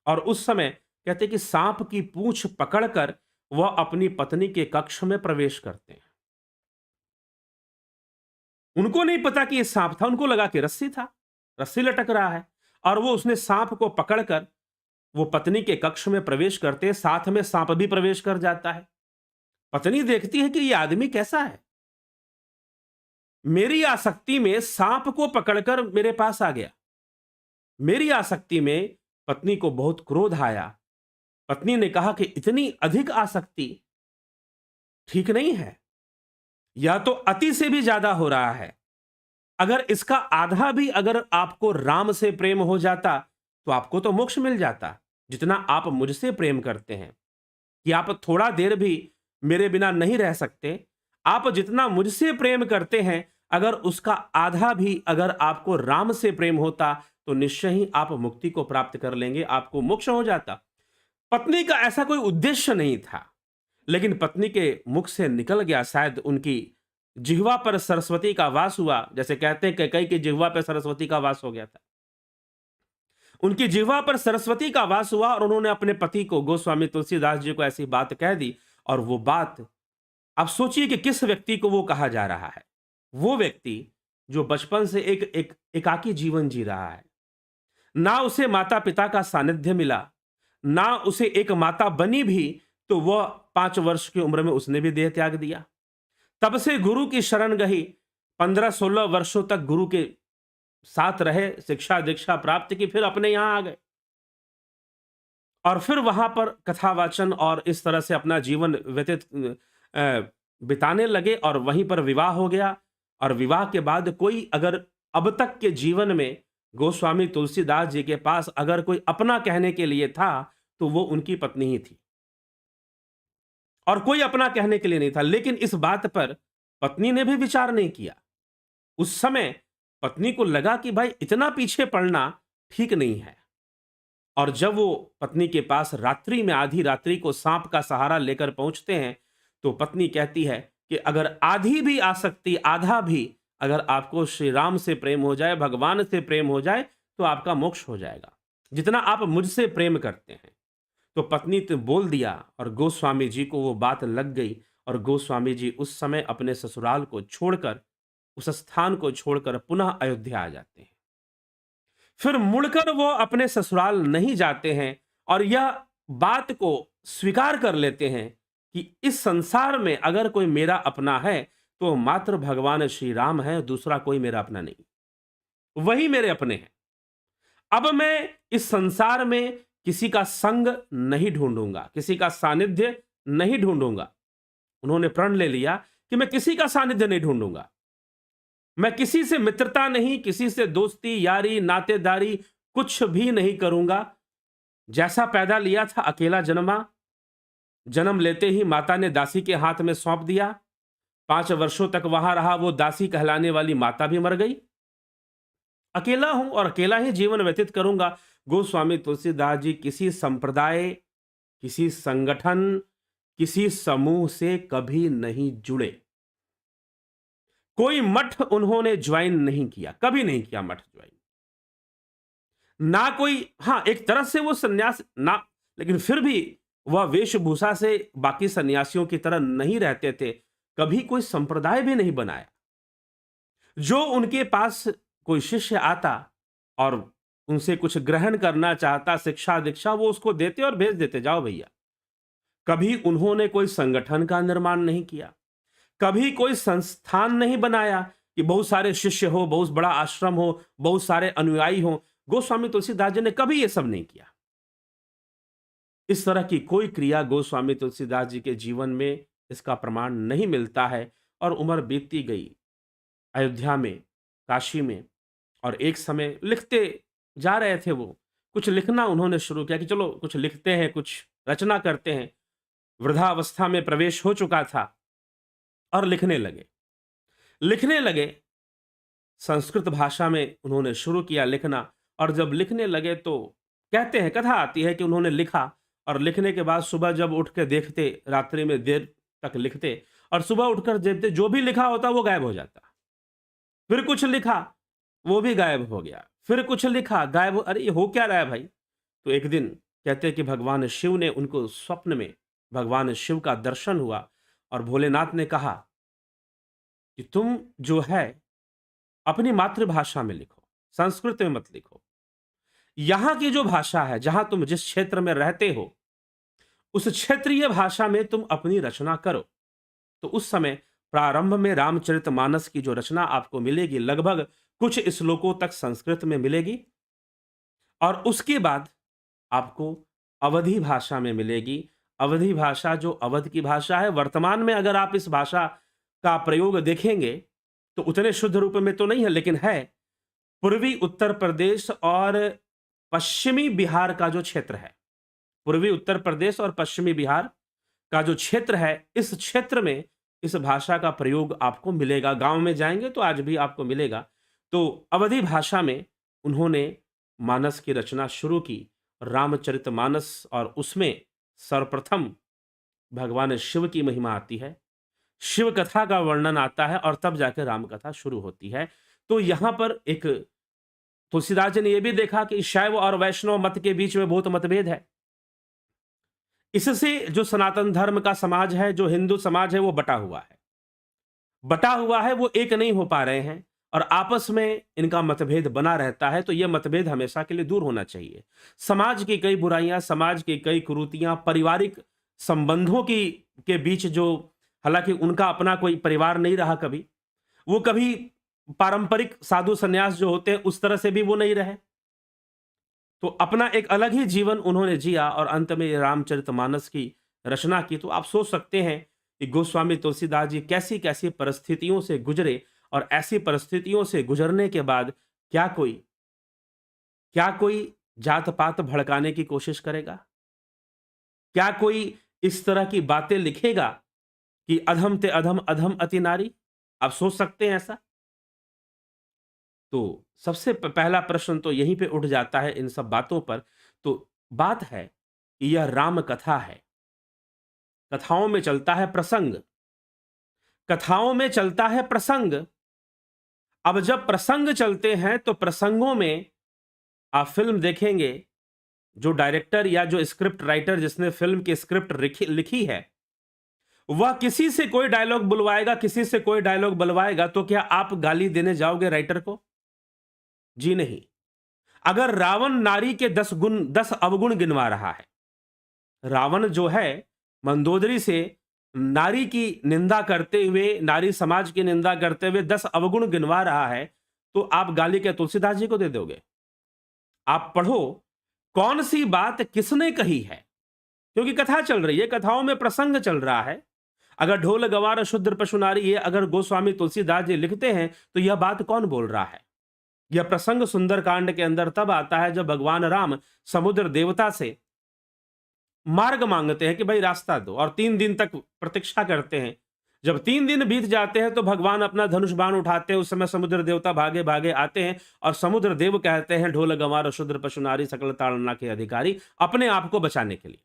और उस समय कहते कि सांप की पूंछ पकड़कर वह अपनी पत्नी के कक्ष में प्रवेश करते हैं। उनको नहीं पता कि ये सांप था, उनको लगा कि रस्सी था, रस्सी लटक रहा है, और वो उसने सांप को पकड़कर वो पत्नी के कक्ष में प्रवेश करते हैं, साथ में सांप भी प्रवेश कर जाता है। पत्नी देखती है कि ये आदमी कैसा है, मेरी आसक्ति में सांप को पकड़कर मेरे पास आ गया। मेरी आसक्ति में पत्नी को बहुत क्रोध आया। पत्नी ने कहा कि इतनी अधिक आसक्ति ठीक नहीं है, या तो अति से भी ज्यादा हो रहा है। अगर इसका आधा भी अगर आपको राम से प्रेम हो जाता तो आपको तो मोक्ष मिल जाता, जितना आप मुझसे प्रेम करते हैं, कि आप थोड़ा देर भी मेरे बिना नहीं रह सकते। आप जितना मुझसे प्रेम करते हैं, अगर उसका आधा भी अगर आपको राम से प्रेम होता तो निश्चय ही आप मुक्ति को प्राप्त कर लेंगे, आपको मोक्ष हो जाता। पत्नी का ऐसा कोई उद्देश्य नहीं था, लेकिन पत्नी के मुख से निकल गया। शायद उनकी जिह्वा पर सरस्वती का वास हुआ, जैसे कहते हैं कैकेयी की जिह्वा पर सरस्वती का वास हो गया था। उनकी जिह्वा पर सरस्वती का वास हुआ, और उन्होंने अपने पति को, गोस्वामी तुलसीदास जी को, ऐसी बात कह दी। और वो बात, आप सोचिए कि किस व्यक्ति को वो कहा जा रहा है। वो व्यक्ति जो बचपन से एक एकाकी जीवन जी रहा है, ना उसे माता पिता का सानिध्य मिला, ना उसे एक माता बनी भी, तो वह 5 वर्ष की उम्र में उसने भी देह त्याग दिया। तब से गुरु की शरण गई, 15-16 वर्षों तक गुरु के साथ रहे, शिक्षा दीक्षा प्राप्त की, फिर अपने यहां आ गए। और फिर वहां पर कथावाचन और इस तरह से अपना जीवन व्यतीत बिताने लगे और वहीं पर विवाह हो गया। और विवाह के बाद कोई अगर अब तक के जीवन में गोस्वामी तुलसीदास जी के पास अगर कोई अपना कहने के लिए था तो वो उनकी पत्नी ही थी, और कोई अपना कहने के लिए नहीं था। लेकिन इस बात पर पत्नी ने भी विचार नहीं किया। उस समय पत्नी को लगा कि भाई इतना पीछे पड़ना ठीक नहीं है। और जब वो पत्नी के पास रात्रि में, आधी रात्रि को सांप का सहारा लेकर पहुंचते हैं, तो पत्नी कहती है कि अगर आधी भी आसक्ति, आधा भी अगर आपको श्री राम से प्रेम हो जाए, भगवान से प्रेम हो जाए, तो आपका मोक्ष हो जाएगा, जितना आप मुझसे प्रेम करते हैं। तो पत्नी तो बोल दिया और गोस्वामी जी को वो बात लग गई, और गोस्वामी जी उस समय अपने ससुराल को छोड़कर, उस स्थान को छोड़कर पुनः अयोध्या आ जाते हैं। फिर मुड़कर वो अपने ससुराल नहीं जाते हैं और यह बात को स्वीकार कर लेते हैं कि इस संसार में अगर कोई मेरा अपना है तो मात्र भगवान श्री राम है, दूसरा कोई मेरा अपना नहीं, वही मेरे अपने हैं। अब मैं इस संसार में किसी का संग नहीं ढूंढूंगा, किसी का सानिध्य नहीं ढूंढूंगा। उन्होंने प्रण ले लिया कि मैं किसी का सानिध्य नहीं ढूंढूंगा, मैं किसी से मित्रता नहीं, किसी से दोस्ती यारी नातेदारी कुछ भी नहीं करूंगा। जैसा पैदा लिया था अकेला जन्मा, जन्म लेते ही माता ने दासी के हाथ में सौंप दिया। 5 वर्षों तक वहां रहा, वो दासी कहलाने वाली माता भी मर गई। अकेला हूं और अकेला ही जीवन व्यतीत करूंगा। गोस्वामी तुलसीदास जी किसी संप्रदाय, किसी संगठन, किसी समूह से कभी नहीं जुड़े। कोई मठ उन्होंने ज्वाइन नहीं किया, कभी नहीं किया मठ ज्वाइन। ना कोई, हाँ एक तरह से वो सन्यास ना, लेकिन फिर भी वह वेशभूषा से बाकी सन्यासियों की तरह नहीं रहते थे। कभी कोई संप्रदाय भी नहीं बनाया। जो उनके पास कोई शिष्य आता और उनसे कुछ ग्रहण करना चाहता, शिक्षा दीक्षा, वो उसको देते और भेज देते, जाओ भैया। कभी उन्होंने कोई संगठन का निर्माण नहीं किया, कभी कोई संस्थान नहीं बनाया कि बहुत सारे शिष्य हो, बहुत बड़ा आश्रम हो, बहुत सारे अनुयायी हो। गोस्वामी तुलसीदास जी ने कभी यह सब नहीं किया। इस तरह की कोई क्रिया गोस्वामी तुलसीदास जी के जीवन में इसका प्रमाण नहीं मिलता है। और उम्र बीतती गई अयोध्या में, काशी में, और एक समय लिखते जा रहे थे वो, कुछ लिखना उन्होंने शुरू किया कि चलो कुछ लिखते हैं, कुछ रचना करते हैं। वृद्धावस्था में प्रवेश हो चुका था और लिखने लगे। लिखने लगे संस्कृत भाषा में उन्होंने शुरू किया लिखना। और जब लिखने लगे तो कहते हैं, कथा आती है कि उन्होंने लिखा और लिखने के बाद सुबह जब उठ के देखते, रात्रि में देर तक लिखते और सुबह उठकर देखते, जो भी लिखा होता वो गायब हो जाता। फिर कुछ लिखा, वो भी गायब हो गया। फिर कुछ लिखा, गायब हो, अरे ये हो क्या रहा है भाई। तो एक दिन कहते हैं कि भगवान शिव ने उनको स्वप्न में, भगवान शिव का दर्शन हुआ और भोलेनाथ ने कहा कि तुम जो है अपनी मातृभाषा में लिखो, संस्कृत में मत लिखो। यहां की जो भाषा है, जहां तुम जिस क्षेत्र में रहते हो, उस क्षेत्रीय भाषा में तुम अपनी रचना करो। तो उस समय प्रारंभ में रामचरितमानस की जो रचना आपको मिलेगी, लगभग कुछ श्लोकों तक संस्कृत में मिलेगी, और उसके बाद आपको अवधी भाषा में मिलेगी। अवधी भाषा जो अवध की भाषा है, वर्तमान में अगर आप इस भाषा का प्रयोग देखेंगे तो उतने शुद्ध रूप में तो नहीं है, लेकिन है। पूर्वी उत्तर प्रदेश और पश्चिमी बिहार का जो क्षेत्र है, पूर्वी उत्तर प्रदेश और पश्चिमी बिहार का जो क्षेत्र है, इस क्षेत्र में इस भाषा का प्रयोग आपको मिलेगा। गांव में जाएंगे तो आज भी आपको मिलेगा। तो अवधी भाषा में उन्होंने मानस की रचना शुरू की, रामचरितमानस, और उसमें सर्वप्रथम भगवान शिव की महिमा आती है, शिव कथा का वर्णन आता है, और तब जाकर राम कथा शुरू होती है। तो यहां पर एक तुलसीदास जी ने यह भी देखा कि शैव और वैष्णव मत के बीच में बहुत मतभेद है। इससे जो सनातन धर्म का समाज है, जो हिंदू समाज है, वो बटा हुआ है, बटा हुआ है, वो एक नहीं हो पा रहे हैं और आपस में इनका मतभेद बना रहता है। तो यह मतभेद हमेशा के लिए दूर होना चाहिए। समाज की कई बुराइयां, समाज की कई कुरीतियां, पारिवारिक संबंधों की के बीच जो, हालांकि उनका अपना कोई परिवार नहीं रहा कभी, वो कभी पारंपरिक साधु संन्यास जो होते हैं उस तरह से भी वो नहीं रहे, तो अपना एक अलग ही जीवन उन्होंने जिया और अंत में ये रामचरितमानस की रचना की। तो आप सोच सकते हैं कि गोस्वामी तुलसीदास जी कैसी-कैसी परिस्थितियों से गुजरे और ऐसी परिस्थितियों से गुजरने के बाद क्या कोई क्या कोई जात-पात भड़काने की कोशिश करेगा? क्या कोई इस तरह की बातें लिखेगा कि अधम ते अधम, अधम अति नारी? आप सोच सकते हैं ऐसा? तो सबसे पहला प्रश्न तो यहीं पे उठ जाता है इन सब बातों पर। तो बात है कि यह राम कथा है। कथाओं में चलता है प्रसंग, कथाओं में चलता है प्रसंग। अब जब प्रसंग चलते हैं तो प्रसंगों में आप फिल्म देखेंगे, जो डायरेक्टर या जो स्क्रिप्ट राइटर जिसने फिल्म की स्क्रिप्ट लिखी है, वह किसी से कोई डायलॉग बुलवाएगा, किसी से कोई डायलॉग बुलवाएगा, तो क्या आप गाली देने जाओगे राइटर को? जी नहीं। अगर रावण नारी के 10 अवगुण गिनवा रहा है, रावण जो है मंदोदरी से नारी की निंदा करते हुए, नारी समाज की निंदा करते हुए 10 अवगुण गिनवा रहा है, तो आप गाली क्या तुलसीदास जी को दे दोगे? आप पढ़ो कौन सी बात किसने कही है, क्योंकि कथा चल रही है, कथाओं में प्रसंग चल रहा है। अगर ढोल गवार शूद्र पशु नारी ये अगर गोस्वामी तुलसीदास जी लिखते हैं, तो यह बात कौन बोल रहा है? यह प्रसंग सुंदरकांड के अंदर तब आता है जब भगवान राम समुद्र देवता से मार्ग मांगते हैं कि भाई रास्ता दो, और 3 दिन तक प्रतीक्षा करते हैं। जब 3 दिन बीत जाते हैं तो भगवान अपना धनुष बाण उठाते हैं। उस समय समुद्र देवता भागे भागे आते हैं और समुद्र देव कहते हैं, ढोल गंवार शूद्र पशु नारी सकल ताड़ना के अधिकारी, अपने आप को बचाने के लिए,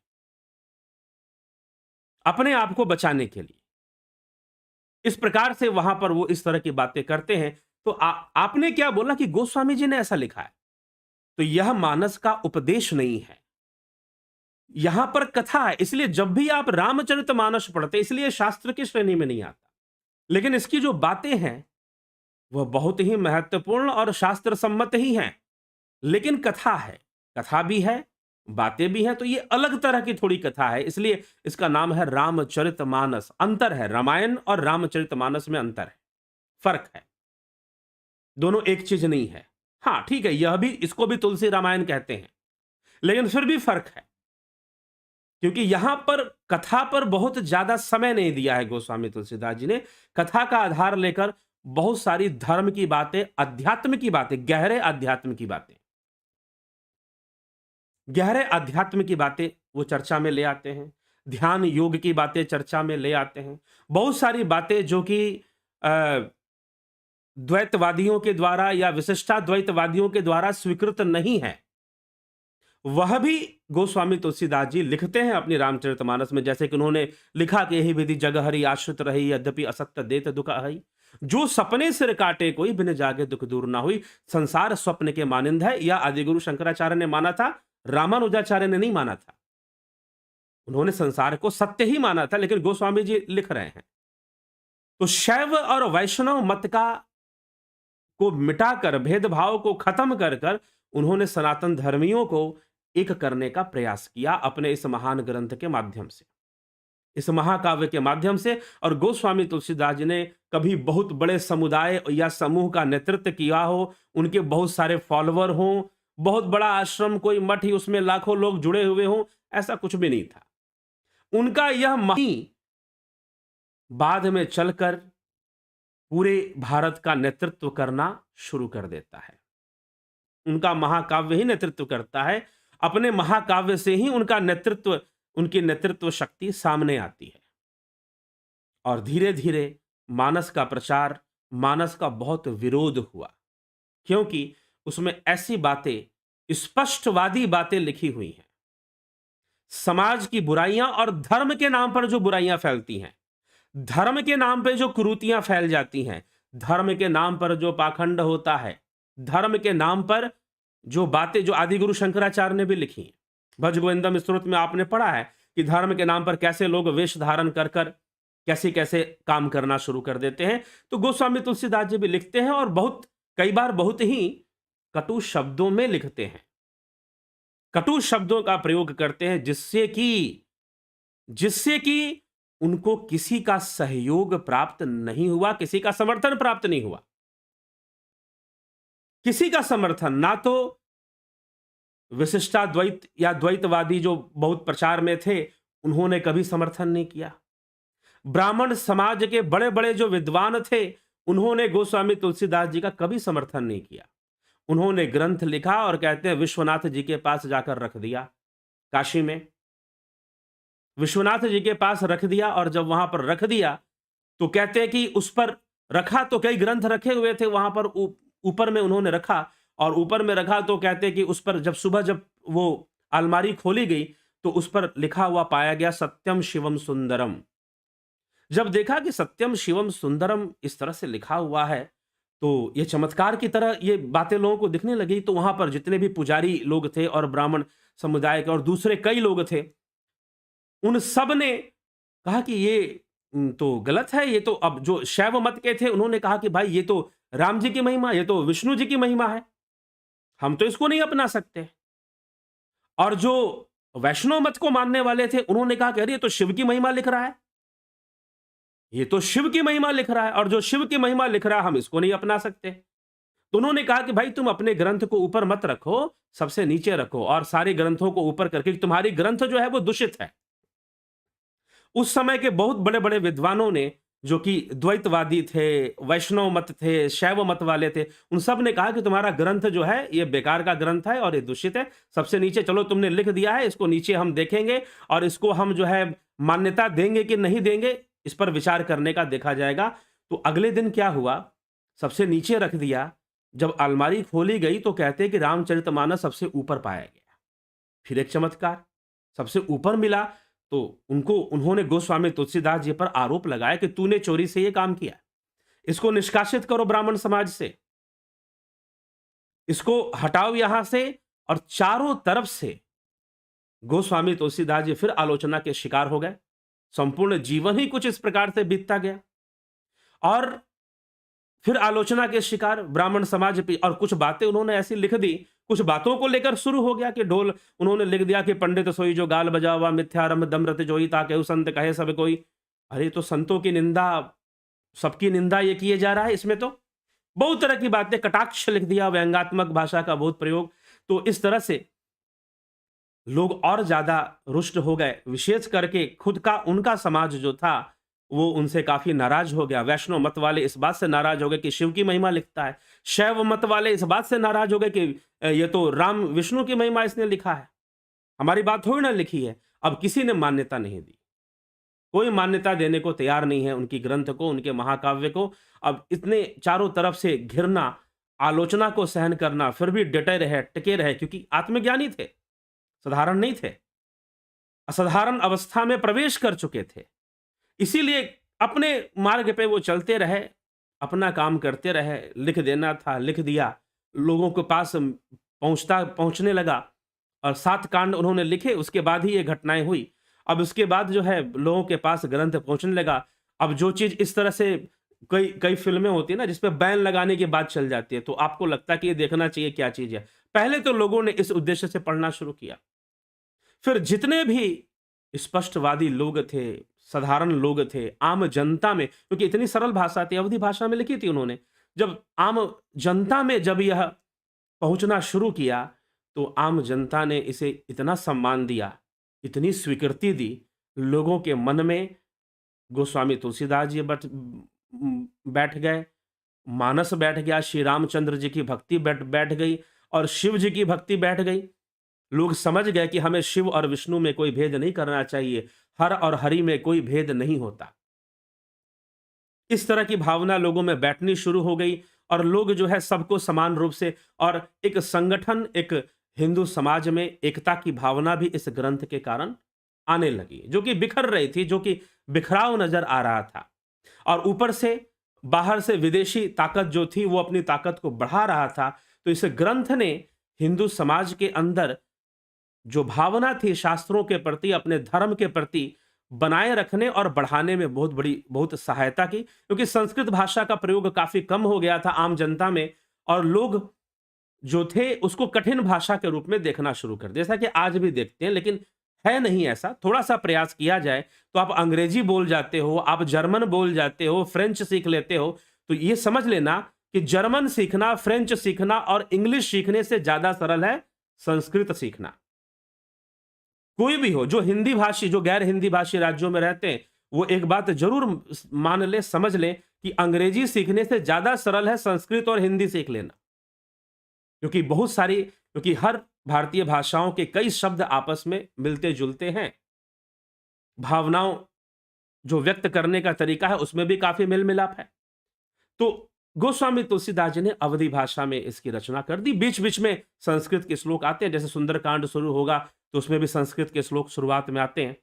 अपने आप को बचाने के लिए इस प्रकार से वहां पर वो इस तरह की बातें करते हैं। तो आपने क्या बोला कि गोस्वामी जी ने ऐसा लिखा है, तो यह मानस का उपदेश नहीं है, यहां पर कथा है। इसलिए जब भी आप रामचरितमानस पढ़ते, इसलिए शास्त्र की श्रेणी में नहीं आता, लेकिन इसकी जो बातें हैं वह बहुत ही महत्वपूर्ण और शास्त्र सम्मत ही हैं। लेकिन कथा है, कथा भी है, बातें भी हैं, तो ये अलग तरह की थोड़ी कथा है, इसलिए इसका नाम है रामचरितमानस। अंतर है, रामायण और रामचरितमानस में अंतर है, फर्क है, दोनों एक चीज नहीं है। हाँ ठीक है, यह भी, इसको भी तुलसी रामायण कहते हैं, लेकिन फिर भी फर्क है, क्योंकि यहां पर कथा पर बहुत ज्यादा समय नहीं दिया है गोस्वामी तुलसीदास जी ने। कथा का आधार लेकर बहुत सारी धर्म की बातें, अध्यात्म की बातें, गहरे अध्यात्म की बातें, गहरे अध्यात्म की बातें वो चर्चा में ले आते हैं। ध्यान योग की बातें चर्चा में ले आते हैं। बहुत सारी बातें जो कि द्वैतवादियों के द्वारा या विशिष्टाद्वैतवादियों के द्वारा स्वीकृत नहीं है, वह भी गोस्वामी तुलसीदास जी लिखते हैं अपनी रामचरितमानस में। जैसे कि उन्होंने लिखा कि यही विधि जग हरि आश्रित रही, यद्यपि असत्य देत दुख हई, जो सपने सिर काटे कोई बिन जागे दुख दूर ना हुई, संसार स्वप्न के मानिंद है। या आदिगुरु शंकराचार्य ने माना था, रामानुजाचार्य ने नहीं माना था। उन्होंने संसार को सत्य ही माना था, लेकिन गोस्वामी जी लिख रहे हैं। तो शैव और वैष्णव मत का को मिटाकर, भेदभाव को खत्म कर कर उन्होंने सनातन धर्मियों को एक करने का प्रयास किया अपने इस महान ग्रंथ के माध्यम से, इस महाकाव्य के माध्यम से। और गोस्वामी तुलसीदास जी ने कभी बहुत बड़े समुदाय या समूह का नेतृत्व किया हो, उनके बहुत सारे फॉलोअर हों, बहुत बड़ा आश्रम, कोई मठ ही, उसमें लाखों लोग जुड़े हुए हों, ऐसा कुछ भी नहीं था। उनका यह बाद में चलकर पूरे भारत का नेतृत्व करना शुरू कर देता है। उनका महाकाव्य ही नेतृत्व करता है। अपने महाकाव्य से ही उनका नेतृत्व, उनकी नेतृत्व शक्ति सामने आती है। और धीरे धीरे मानस का प्रचार, मानस का बहुत विरोध हुआ, क्योंकि उसमें ऐसी बातें, स्पष्टवादी बातें लिखी हुई हैं। समाज की बुराइयां और धर्म के नाम पर जो बुराइयां फैलती हैं, धर्म के नाम पर जो कुरीतियां फैल जाती हैं, धर्म के नाम पर जो पाखंड होता है, धर्म के नाम पर जो बातें, जो आदिगुरु शंकराचार्य ने भी लिखी हैं। भज गोविंदम स्तोत्र में आपने पढ़ा है कि धर्म के नाम पर कैसे लोग वेश धारण कर कर कैसे कैसे काम करना शुरू कर देते हैं। तो गोस्वामी तुलसीदास जी भी लिखते हैं, और कई बार बहुत ही कटु शब्दों में लिखते हैं, कटु शब्दों का प्रयोग करते हैं, जिससे कि उनको किसी का सहयोग प्राप्त नहीं हुआ, किसी का समर्थन प्राप्त नहीं हुआ, किसी का समर्थन, ना तो विशिष्टाद्वैत या द्वैतवादी जो बहुत प्रचार में थे, उन्होंने कभी समर्थन नहीं किया। ब्राह्मण समाज के बड़े-बड़े जो विद्वान थे, उन्होंने गोस्वामी तुलसीदास जी का कभी समर्थन नहीं किया। उन्होंने ग्रंथ लिखा और कहते हैं विश्वनाथ जी के पास जाकर रख दिया, काशी में। विश्वनाथ जी के पास रख दिया और जब वहां पर रख दिया, तो कहते हैं कि उस पर रखा तो कई ग्रंथ रखे हुए थे वहां पर ऊपर में उन्होंने रखा, और ऊपर में रखा तो कहते हैं कि उस पर जब सुबह जब वो अलमारी खोली गई, तो उस पर लिखा हुआ पाया गया सत्यम शिवम सुंदरम। जब देखा कि सत्यम शिवम सुंदरम इस तरह से लिखा हुआ है, तो ये चमत्कार की तरह ये बातें लोगों को दिखने लगी। तो वहां पर जितने भी पुजारी लोग थे और ब्राह्मण समुदाय के और दूसरे कई लोग थे, उन सब ने कहा कि ये तो गलत है। ये तो अब जो शैव मत के थे, उन्होंने कहा कि भाई ये तो राम जी की महिमा, ये तो विष्णु जी की महिमा है, हम तो इसको नहीं अपना सकते। और जो वैष्णव मत को मानने वाले थे, उन्होंने कहा कि अरे ये तो शिव की महिमा लिख रहा है, ये तो शिव की महिमा लिख रहा है, और जो शिव की महिमा लिख रहा है हम इसको नहीं अपना सकते। तो उन्होंने कहा कि भाई तुम अपने ग्रंथ को ऊपर मत रखो, सबसे नीचे रखो, और सारे ग्रंथों को ऊपर करके, तुम्हारी ग्रंथ जो है वो दूषित है। उस समय के बहुत बड़े-बड़े विद्वानों ने, जो कि द्वैतवादी थे, वैष्णव मत थे, शैव मत वाले थे, उन सब ने कहा कि तुम्हारा ग्रंथ जो है ये बेकार का ग्रंथ है और ये दूषित है। सबसे नीचे चलो, तुमने लिख दिया है, इसको नीचे हम देखेंगे और इसको हम जो है मान्यता देंगे कि नहीं देंगे, इस पर विचार करने का देखा जाएगा। तो अगले दिन क्या हुआ, सबसे नीचे रख दिया। जब अलमारी खोली गई तो कहते हैं कि रामचरितमानस सबसे ऊपर पाया गया। फिर एक चमत्कार, सबसे ऊपर मिला। तो उन्होंने गोस्वामी तुलसीदास जी पर आरोप लगाया कि तूने चोरी से ये काम किया, इसको निष्कासित करो ब्राह्मण समाज से, इसको हटाओ यहां से। और चारों तरफ से गोस्वामी तुलसीदास जी फिर आलोचना के शिकार हो गए। संपूर्ण जीवन ही कुछ इस प्रकार से बीतता गया, और फिर आलोचना के शिकार ब्राह्मण समाज पे। और कुछ बातें उन्होंने ऐसी लिख दी, कुछ बातों को लेकर शुरू हो गया कि ढोल, उन्होंने लिख दिया कि पंडित सोई जो गाल बजावा, मिथ्यारंभ दम्रत जोई ताके संत कहे सब कोई। अरे तो संतों की निंदा, सबकी निंदा ये किए जा रहा है इसमें। तो बहुत तरह की बातें, कटाक्ष लिख दिया, व्यंग्यात्मक भाषा का बहुत प्रयोग। तो इस तरह से लोग और ज्यादा रुष्ट हो गए, विशेष करके खुद का उनका समाज जो था वो उनसे काफी नाराज हो गया। वैष्णव मत वाले इस बात से नाराज हो गए कि शिव की महिमा लिखता है, शैव मत वाले इस बात से नाराज हो गए कि ये तो राम विष्णु की महिमा इसने लिखा है, हमारी बात थोड़ी ना लिखी है। अब किसी ने मान्यता नहीं दी, कोई मान्यता देने को तैयार नहीं है उनकी ग्रंथ को, उनके महाकाव्य को। अब इतने चारों तरफ से घिरना, आलोचना को सहन करना, फिर भी डटे रहे, टिके रहे, क्योंकि आत्मज्ञानी थे, साधारण नहीं थे, असाधारण अवस्था में प्रवेश कर चुके थे। इसीलिए अपने मार्ग पे वो चलते रहे, अपना काम करते रहे। लिख देना था, लिख दिया, लोगों के पास पहुंचने लगा, और 7 कांड उन्होंने लिखे, उसके बाद ही ये घटनाएं हुई। अब उसके बाद जो है लोगों के पास ग्रंथ पहुंचने लगा। अब जो चीज इस तरह से, कई कई फिल्में होती है ना जिसपे बैन लगाने की बात चल जाती है, तो आपको लगता है कि ये देखना चाहिए क्या चीज है। पहले तो लोगों ने इस उद्देश्य से पढ़ना शुरू किया, फिर जितने भी स्पष्टवादी लोग थे, साधारण लोग थे, आम जनता में, क्योंकि इतनी सरल भाषा थी, अवधी भाषा में लिखी थी उन्होंने, जब आम जनता में जब यह पहुंचना शुरू किया, तो आम जनता ने इसे इतना सम्मान दिया, इतनी स्वीकृति दी, लोगों के मन में गोस्वामी तुलसीदास जी बैठ गए, मानस बैठ गया, श्री रामचंद्र जी की भक्ति बैठ गई, और शिव जी की भक्ति बैठ गई। लोग समझ गए कि हमें शिव और विष्णु में कोई भेद नहीं करना चाहिए, हर और हरि में कोई भेद नहीं होता। इस तरह की भावना लोगों में बैठनी शुरू हो गई, और लोग जो है सबको समान रूप से, और एक संगठन, एक हिंदू समाज में एकता की भावना भी इस ग्रंथ के कारण आने लगी, जो कि बिखर रही थी, जो कि बिखराव नजर आ रहा था। और ऊपर से बाहर से विदेशी ताकत जो थी वो अपनी ताकत को बढ़ा रहा था। तो इस ग्रंथ ने हिंदू समाज के अंदर जो भावना थी शास्त्रों के प्रति, अपने धर्म के प्रति बनाए रखने और बढ़ाने में बहुत सहायता की, क्योंकि संस्कृत भाषा का प्रयोग काफी कम हो गया था आम जनता में, और लोग जो थे उसको कठिन भाषा के रूप में देखना शुरू कर दिया, जैसा कि आज भी देखते हैं। लेकिन है नहीं ऐसा, थोड़ा सा प्रयास किया जाए तो आप अंग्रेजी बोल जाते हो, आप जर्मन बोल जाते हो, फ्रेंच सीख लेते हो। तो ये समझ लेना कि जर्मन सीखना, फ्रेंच सीखना और इंग्लिश सीखने से ज्यादा सरल है संस्कृत सीखना। कोई भी हो, जो हिंदी भाषी, जो गैर हिंदी भाषी राज्यों में रहते हैं, वो एक बात जरूर मान ले, समझ ले कि अंग्रेजी सीखने से ज्यादा सरल है संस्कृत और हिंदी सीख लेना। क्योंकि हर भारतीय भाषाओं के कई शब्द आपस में मिलते जुलते हैं। भावनाओं जो व्यक्त करने का तरीका है उसमें भी काफी मेल मिलाप है। तो गोस्वामी तुलसीदास जी ने अवधी भाषा में इसकी रचना कर दी। बीच बीच में संस्कृत के श्लोक आते हैं, जैसे सुंदरकांड शुरू होगा तो उसमें भी संस्कृत के श्लोक शुरुआत में आते हैं।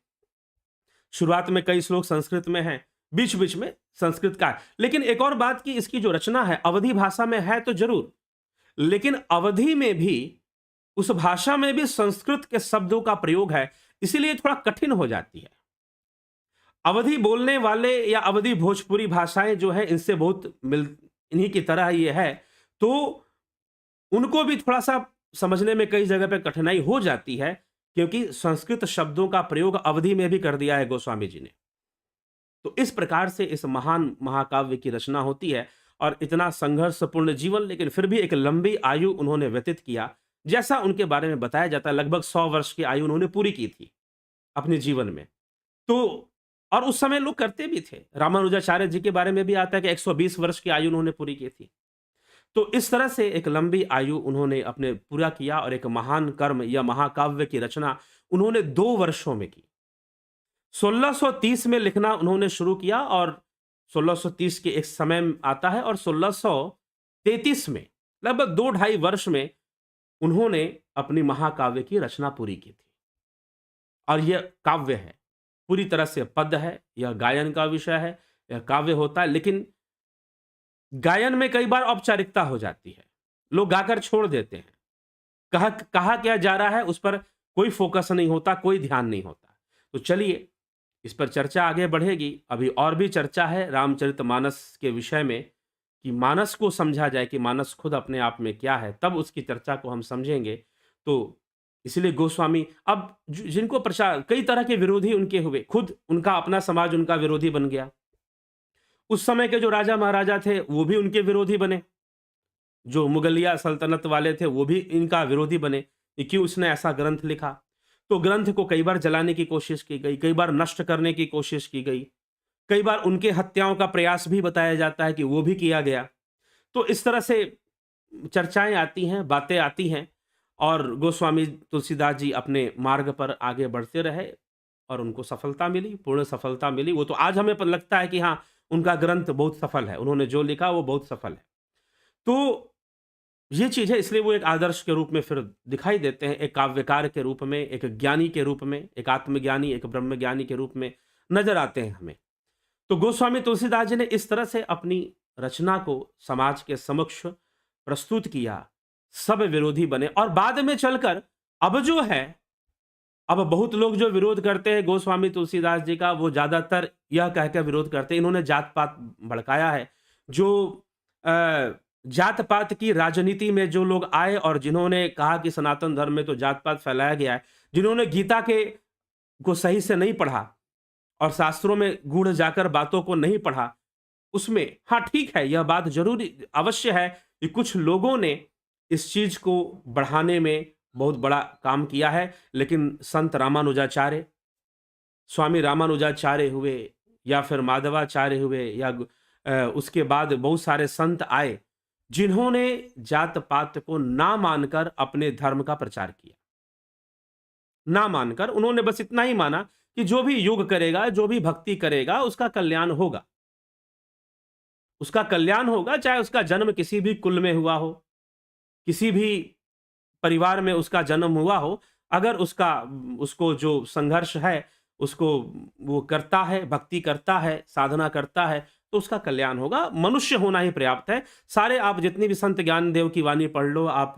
शुरुआत में कई श्लोक संस्कृत में हैं, बीच बीच में संस्कृत का है। लेकिन एक और बात की, इसकी जो रचना है अवधी भाषा में है तो जरूर, लेकिन अवधि में भी, उस भाषा में भी संस्कृत के शब्दों का प्रयोग है, इसीलिए थोड़ा कठिन हो जाती है। अवधी बोलने वाले या अवधी भोजपुरी भाषाएं जो है इनसे बहुत इन्हीं की तरह ये है, तो उनको भी थोड़ा सा समझने में कई जगह पे कठिनाई हो जाती है, क्योंकि संस्कृत शब्दों का प्रयोग अवधि में भी कर दिया है गोस्वामी जी ने। तो इस प्रकार से इस महान महाकाव्य की रचना होती है, और इतना संघर्षपूर्ण जीवन, लेकिन फिर भी एक लंबी आयु उन्होंने व्यतीत किया। जैसा उनके बारे में बताया जाता है, लगभग 100 वर्ष की आयु उन्होंने पूरी की थी अपने जीवन में। तो और उस समय लोग करते भी थे। रामानुजाचार्य जी के बारे में भी आता है कि 120 वर्ष की आयु उन्होंने पूरी की थी। तो इस तरह से एक लंबी आयु उन्होंने अपने पूरा किया, और एक महान कर्म या महाकाव्य की रचना उन्होंने 2 वर्षों में की। 1630 में लिखना उन्होंने शुरू किया, और 1630 के एक समय आता है, और 1633 में, लगभग 2 ढाई वर्ष में उन्होंने अपनी महाकाव्य की रचना पूरी की थी। और यह काव्य है, पूरी तरह से पद है, यह गायन का विषय है, यह काव्य होता है। लेकिन गायन में कई बार औपचारिकता हो जाती है, लोग गाकर छोड़ देते हैं, कहा क्या जा रहा है उस पर कोई फोकस नहीं होता, कोई ध्यान नहीं होता। तो चलिए इस पर चर्चा आगे बढ़ेगी। अभी और भी चर्चा है रामचरितमानस के विषय में, कि मानस को समझा जाए कि मानस खुद अपने आप में क्या है, तब उसकी चर्चा को हम समझेंगे। तो इसलिए गोस्वामी अब जिनको प्रचार, कई तरह के विरोधी उनके हुए, खुद उनका अपना समाज उनका विरोधी बन गया। उस समय के जो राजा महाराजा थे वो भी उनके विरोधी बने, जो मुगलिया सल्तनत वाले थे वो भी इनका विरोधी बने कि क्यों उसने ऐसा ग्रंथ लिखा। तो ग्रंथ को कई बार जलाने की कोशिश की गई, कई बार नष्ट करने की कोशिश की गई, कई बार उनके हत्याओं का प्रयास भी बताया जाता है कि वो भी किया गया। तो इस तरह से चर्चाएं आती हैं, बातें आती हैं, और गोस्वामी तुलसीदास जी अपने मार्ग पर आगे बढ़ते रहे, और उनको सफलता मिली, पूर्ण सफलता मिली। वो तो आज हमें लगता है कि हाँ, उनका ग्रंथ बहुत सफल है, उन्होंने जो लिखा वो बहुत सफल है। तो ये चीज है, इसलिए वो एक आदर्श के रूप में फिर दिखाई देते हैं, एक काव्यकार के रूप में, एक ज्ञानी के रूप में, एक आत्मज्ञानी, एक ब्रह्मज्ञानी के रूप में नजर आते हैं हमें। तो गोस्वामी तुलसीदास जी ने इस तरह से अपनी रचना को समाज के समक्ष प्रस्तुत किया, सब विरोधी बने, और बाद में चलकर अब जो है, अब बहुत लोग जो विरोध करते हैं गोस्वामी तुलसीदास जी का, वो ज्यादातर यह कहकर विरोध करते हैं, इन्होंने जात पात भड़काया है। जो जात पात की राजनीति में जो लोग आए, और जिन्होंने कहा कि सनातन धर्म में तो जात पात फैलाया गया है, जिन्होंने गीता के को सही से नहीं पढ़ा और शास्त्रों में गूढ़ जाकर बातों को नहीं पढ़ा, उसमें हाँ ठीक है, यह बात जरूरी अवश्य है कि कुछ लोगों ने इस चीज को बढ़ाने में बहुत बड़ा काम किया है। लेकिन संत रामानुजाचार्य, स्वामी रामानुजाचार्य हुए, या फिर माधवाचार्य हुए, या उसके बाद बहुत सारे संत आए जिन्होंने जात पात को ना मानकर अपने धर्म का प्रचार किया। ना मानकर उन्होंने बस इतना ही माना कि जो भी योग करेगा, जो भी भक्ति करेगा, उसका कल्याण होगा, उसका कल्याण होगा, चाहे उसका जन्म किसी भी कुल में हुआ हो, किसी भी परिवार में उसका जन्म हुआ हो। अगर उसको जो संघर्ष है, उसको वो करता है, भक्ति करता है, साधना करता है, तो उसका कल्याण होगा। मनुष्य होना ही पर्याप्त है। सारे आप जितनी भी संत ज्ञानदेव की वाणी पढ़ लो, आप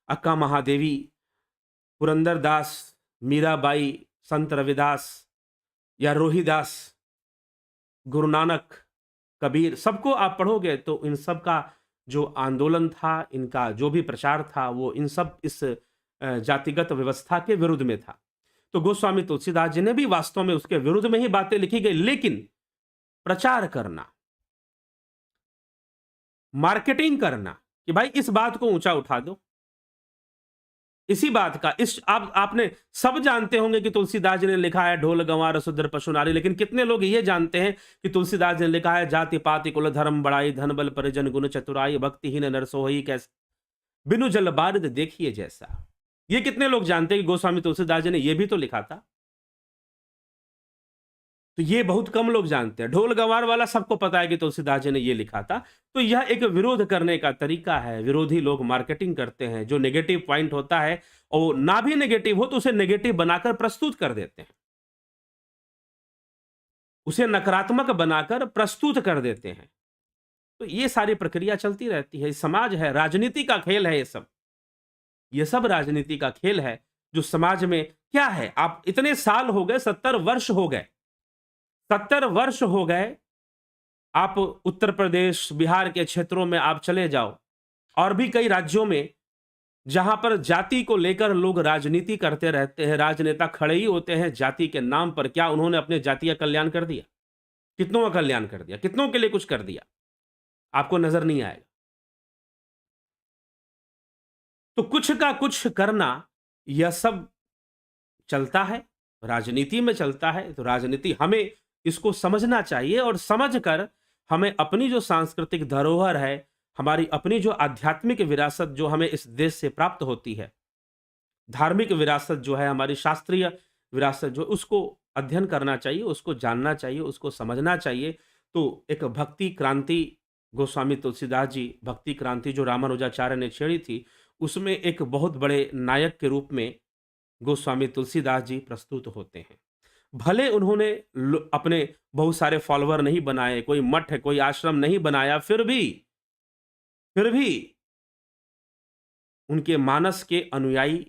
अक्का महादेवी, पुरंदरदास, मीराबाई, संत रविदास या रोहिदास, गुरु नानक, कबीर, सबको आप पढ़ोगे तो इन सब का जो आंदोलन था, इनका जो भी प्रचार था, वो इन सब इस जातिगत व्यवस्था के विरुद्ध में था। तो गोस्वामी तुलसीदास जी ने भी वास्तव में उसके विरुद्ध में ही बातें लिखी गई, लेकिन प्रचार करना, मार्केटिंग करना कि भाई इस बात को ऊंचा उठा दो, इसी बात का इस आपने सब जानते होंगे कि तुलसीदास जी ने लिखा है ढोल गंवार शूद्र पशु नारी, लेकिन कितने लोग ये जानते हैं कि तुलसीदास जी ने लिखा है जाति पाति कुल धर्म बड़ाई धन बल परिजन गुण चतुराई भक्तिहीन नर सोई कैसे बिनु जल बारिद देखिए जैसा। ये कितने लोग जानते हैं कि गोस्वामी तुलसीदास जी ने ये भी तो लिखा था? तो ये बहुत कम लोग जानते हैं। ढोल गंवार वाला सबको पता है कि तुलसीदास जी ने ये लिखा था। तो यह एक विरोध करने का तरीका है। विरोधी लोग मार्केटिंग करते हैं, जो नेगेटिव पॉइंट होता है और ना भी नेगेटिव हो तो उसे नेगेटिव बनाकर प्रस्तुत कर देते हैं, उसे नकारात्मक बनाकर प्रस्तुत कर देते हैं। तो ये सारी प्रक्रिया चलती रहती है। समाज है, राजनीति का खेल है ये सब। ये सब राजनीति का खेल है जो समाज में क्या है। आप इतने साल हो गए, 70 वर्ष हो गए, 70 वर्ष हो गए। आप उत्तर प्रदेश, बिहार के क्षेत्रों में आप चले जाओ और भी कई राज्यों में जहां पर जाति को लेकर लोग राजनीति करते रहते हैं, राजनेता खड़े ही होते हैं जाति के नाम पर। क्या उन्होंने अपने जाति का कल्याण कर दिया? कितनों का कल्याण कर दिया? कितनों के लिए कुछ कर दिया? आपको नजर नहीं आएगा। तो कुछ का कुछ करना, यह सब चलता है, राजनीति में चलता है। तो राजनीति हमें इसको समझना चाहिए और समझकर हमें अपनी जो सांस्कृतिक धरोहर है, हमारी अपनी जो आध्यात्मिक विरासत जो हमें इस देश से प्राप्त होती है, धार्मिक विरासत जो है, हमारी शास्त्रीय विरासत जो, उसको अध्ययन करना चाहिए, उसको जानना चाहिए, उसको समझना चाहिए। तो एक भक्ति क्रांति गोस्वामी तुलसीदास जी, भक्ति क्रांति जो रामानुजाचार्य ने छेड़ी थी, उसमें एक बहुत बड़े नायक के रूप में गोस्वामी तुलसीदास जी प्रस्तुत होते हैं। भले उन्होंने अपने बहुत सारे फॉलोअर नहीं बनाए, कोई मठ कोई आश्रम नहीं बनाया, फिर भी उनके मानस के अनुयायी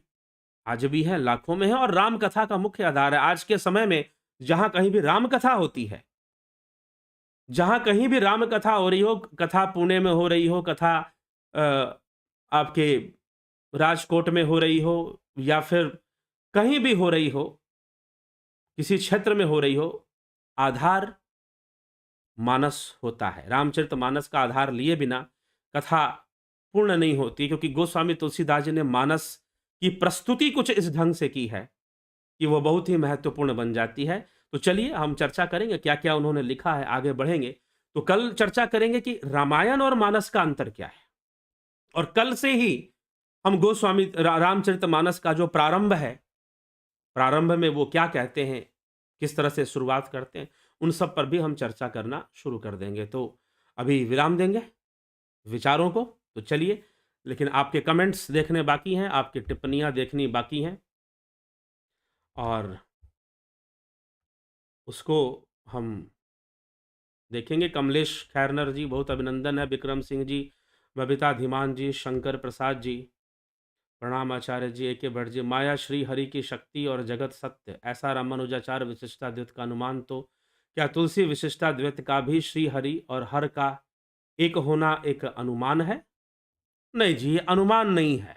आज भी हैं, लाखों में हैं और राम कथा का मुख्य आधार है। आज के समय में जहां कहीं भी राम कथा होती है, जहां कहीं भी राम कथा हो रही हो, कथा पुणे में हो रही हो, कथा आपके राजकोट में हो रही हो, या फिर कहीं भी हो रही हो, किसी क्षेत्र में हो रही हो, आधार मानस होता है। रामचरितमानस का आधार लिए बिना कथा पूर्ण नहीं होती, क्योंकि गोस्वामी तुलसीदास जी ने मानस की प्रस्तुति कुछ इस ढंग से की है कि वो बहुत ही महत्वपूर्ण बन जाती है। तो चलिए हम चर्चा करेंगे क्या क्या उन्होंने लिखा है, आगे बढ़ेंगे। तो कल चर्चा करेंगे कि रामायण और मानस का अंतर क्या है, और कल से ही हम गोस्वामी रामचरितमानस का जो प्रारंभ है, प्रारंभ में वो क्या कहते हैं, किस तरह से शुरुआत करते हैं, उन सब पर भी हम चर्चा करना शुरू कर देंगे। तो अभी विराम देंगे विचारों को। तो चलिए, लेकिन आपके कमेंट्स देखने बाकी हैं, आपकी टिप्पणियां देखनी बाकी हैं, और उसको हम देखेंगे। कमलेश खैरनर जी, बहुत अभिनंदन है। विक्रम सिंह जी, बबीता धीमान जी, शंकर प्रसाद जी, प्रणाम आचार्य जी। एके भट्ट जी, माया श्री हरि की शक्ति और जगत सत्य, ऐसा रामानुजाचार्य विशिष्टाद्वैत का अनुमान। तो क्या तुलसी विशिष्टाद्वैत का भी श्री हरि और हर का एक होना एक अनुमान है? नहीं जी, ये अनुमान नहीं है।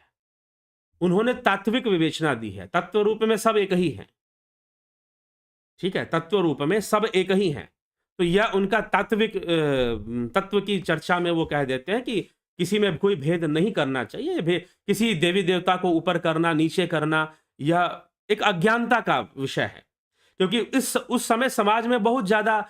उन्होंने तात्विक विवेचना दी है। तत्व रूप में सब एक ही हैं, ठीक है, तत्व रूप में सब एक ही हैं। तो यह उनका तात्विक तत्व की चर्चा में वो कह देते हैं कि किसी में कोई भेद नहीं करना चाहिए। किसी देवी देवता को ऊपर करना, नीचे करना, यह एक अज्ञानता का विषय है। क्योंकि उस समय समाज में बहुत ज्यादा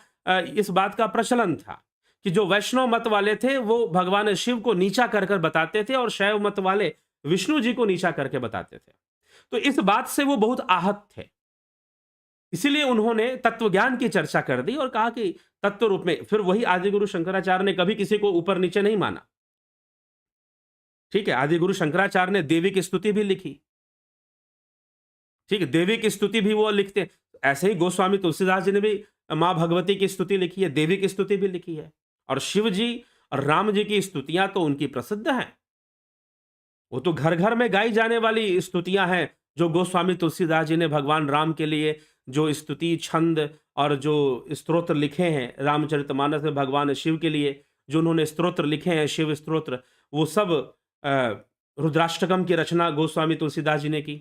इस बात का प्रचलन था कि जो वैष्णव मत वाले थे वो भगवान शिव को नीचा कर कर बताते थे, और शैव मत वाले विष्णु जी को नीचा करके बताते थे। तो इस बात से वो बहुत आहत थे। इसीलिए उन्होंने तत्व ज्ञान की चर्चा कर दी और कहा कि तत्व रूप में, फिर वही आदिगुरु शंकराचार्य ने कभी किसी को ऊपर नीचे नहीं माना, ठीक है। आदिगुरु शंकराचार्य ने देवी की स्तुति भी लिखी, ठीक है, देवी की स्तुति भी वो लिखते। ऐसे ही गोस्वामी तुलसीदास जी ने भी मां भगवती की स्तुति लिखी है, देवी की स्तुति भी लिखी है, और शिव जी और राम जी की स्तुतियां तो उनकी प्रसिद्ध हैं। वो तो घर घर में गाई जाने वाली स्तुतियां हैं, जो गोस्वामी तुलसीदास जी ने भगवान राम के लिए जो स्तुति छंद और जो स्तोत्र लिखे हैं, रामचरितमानस में भगवान शिव के लिए जो उन्होंने स्तोत्र लिखे हैं, शिव स्तोत्र, वो सब रुद्राष्टकम की रचना गोस्वामी तुलसीदास जी ने की,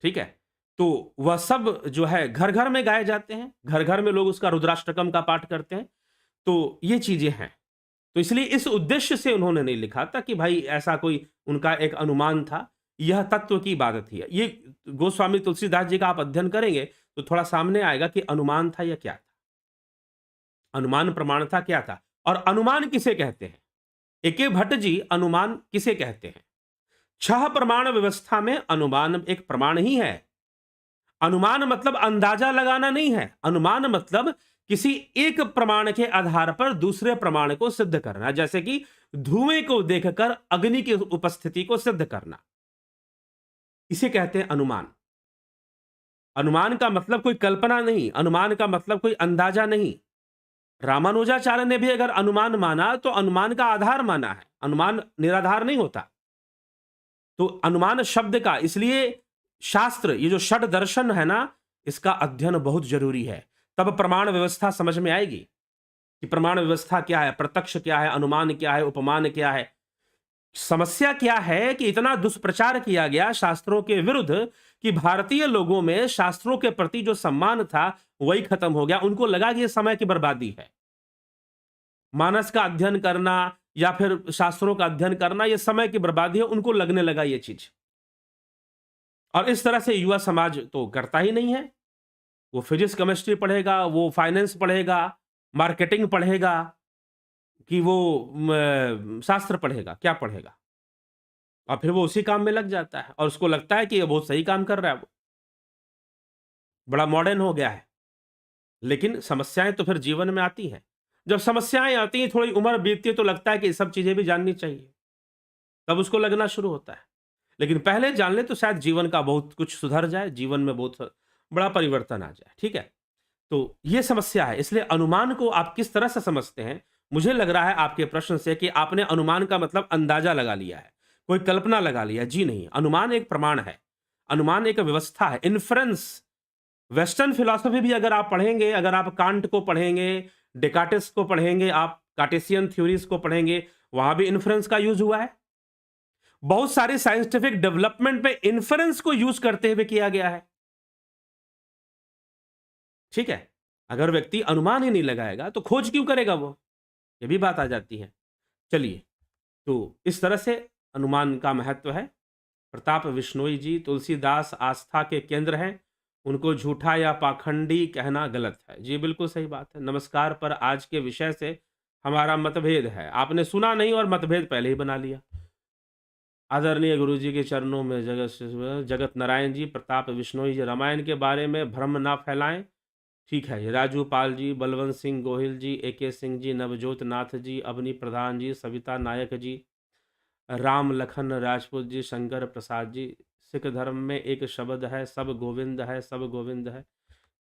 ठीक है। तो वह सब जो है घर घर में गाए जाते हैं, घर घर में लोग उसका रुद्राष्टकम का पाठ करते हैं। तो ये चीजें हैं। तो इसलिए इस उद्देश्य से उन्होंने नहीं लिखा था कि भाई ऐसा कोई उनका एक अनुमान था। यह तत्व की इबादत ही है। ये गोस्वामी तुलसीदास जी का आप अध्ययन करेंगे तो थोड़ा सामने आएगा कि अनुमान था या क्या था। अनुमान प्रमाण था क्या था, और अनुमान किसे कहते हैं? एके भट्ट जी अनुमान किसे कहते हैं? छह प्रमाण व्यवस्था में अनुमान एक प्रमाण ही है। अनुमान मतलब अंदाजा लगाना नहीं है। अनुमान मतलब किसी एक प्रमाण के आधार पर दूसरे प्रमाण को सिद्ध करना, जैसे कि धुएं को देखकर अग्नि की उपस्थिति को सिद्ध करना, इसे कहते हैं अनुमान। अनुमान का मतलब कोई कल्पना नहीं, अनुमान का मतलब कोई अंदाजा नहीं। रामानुजाचार्य ने भी अगर अनुमान माना तो अनुमान का आधार माना है, अनुमान निराधार नहीं होता। तो अनुमान शब्द का, इसलिए शास्त्र, ये जो षड दर्शन है ना, इसका अध्ययन बहुत जरूरी है। तब प्रमाण व्यवस्था समझ में आएगी कि प्रमाण व्यवस्था क्या है, प्रत्यक्ष क्या है, अनुमान क्या है, उपमान क्या है। समस्या क्या है कि इतना दुष्प्रचार किया गया शास्त्रों के विरुद्ध कि भारतीय लोगों में शास्त्रों के प्रति जो सम्मान था वही खत्म हो गया। उनको लगा कि यह समय की बर्बादी है। मानस का अध्ययन करना या फिर शास्त्रों का अध्ययन करना यह समय की बर्बादी है, उनको लगने लगा ये चीज। और इस तरह से युवा समाज तो करता ही नहीं है। वो फिजिक्स केमिस्ट्री पढ़ेगा, वो फाइनेंस पढ़ेगा, मार्केटिंग पढ़ेगा, कि वो शास्त्र पढ़ेगा, क्या पढ़ेगा? और फिर वो उसी काम में लग जाता है और उसको लगता है कि ये बहुत सही काम कर रहा है, वो बड़ा मॉडर्न हो गया है। लेकिन समस्याएं तो फिर जीवन में आती हैं। जब समस्याएं आती हैं, थोड़ी उम्र बीतती है, तो लगता है कि ये सब चीजें भी जाननी चाहिए, तब उसको लगना शुरू होता है। लेकिन पहले जान ले तो शायद जीवन का बहुत कुछ सुधर जाए, जीवन में बहुत बड़ा परिवर्तन आ जाए। ठीक है, तो ये समस्या है। इसलिए अनुमान को आप किस तरह से समझते हैं, मुझे लग रहा है आपके प्रश्न से कि आपने अनुमान का मतलब अंदाजा लगा लिया है, कोई कल्पना लगा लिया। जी नहीं, अनुमान एक प्रमाण है, अनुमान एक व्यवस्था है, इन्फ्रेंस। वेस्टर्न फिलॉसफी भी अगर आप पढ़ेंगे, अगर आप कांट को पढ़ेंगे, डेकार्टेस को पढ़ेंगे, आप कार्टेशियन थ्योरीज को पढ़ेंगे, वहां भी इन्फ्रेंस का यूज हुआ है। बहुत सारे साइंटिफिक डेवलपमेंट पे इन्फ्रेंस को यूज करते हुए किया गया है। ठीक है, अगर व्यक्ति अनुमान ही नहीं लगाएगा तो खोज क्यों करेगा वो, ये भी बात आ जाती है। चलिए, तो इस तरह से अनुमान का महत्व है। प्रताप बिश्नोई जी तुलसीदास आस्था के केंद्र हैं, उनको झूठा या पाखंडी कहना गलत है। जी बिल्कुल सही बात है। नमस्कार पर आज के विषय से हमारा मतभेद है। आपने सुना नहीं और मतभेद पहले ही बना लिया। आदरणीय गुरु जी के चरणों में जगत नारायण जी, प्रताप बिश्नोई जी, रामायण के बारे में भ्रम ना फैलाएं। ठीक है, ये राजू पाल जी, बलवंत सिंह गोहिल जी, एके सिंह जी, नवजोत नाथ जी, अवनी प्रधान जी, सविता नायक जी, राम लखन राजपूत जी, शंकर प्रसाद जी। सिख धर्म में एक शब्द है, सब गोविंद है, सब गोविंद है।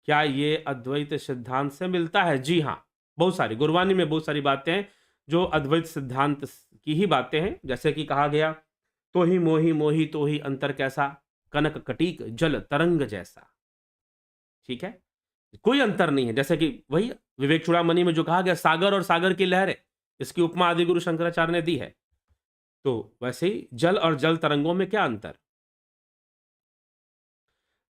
क्या ये अद्वैत सिद्धांत से मिलता है? जी हाँ, बहुत सारी गुरबानी में बहुत सारी बातें हैं जो अद्वैत सिद्धांत की ही बातें हैं। जैसे कि कहा गया, तो ही मोही मोही तो ही अंतर कैसा, कनक कटीक जल तरंग जैसा। ठीक है, कोई अंतर नहीं है। जैसे कि वही विवेक चूड़ामणि में जो कहा गया, सागर और सागर की लहरें, इसकी उपमा आदि गुरु शंकराचार्य ने दी है। तो वैसे ही जल और जल तरंगों में क्या अंतर?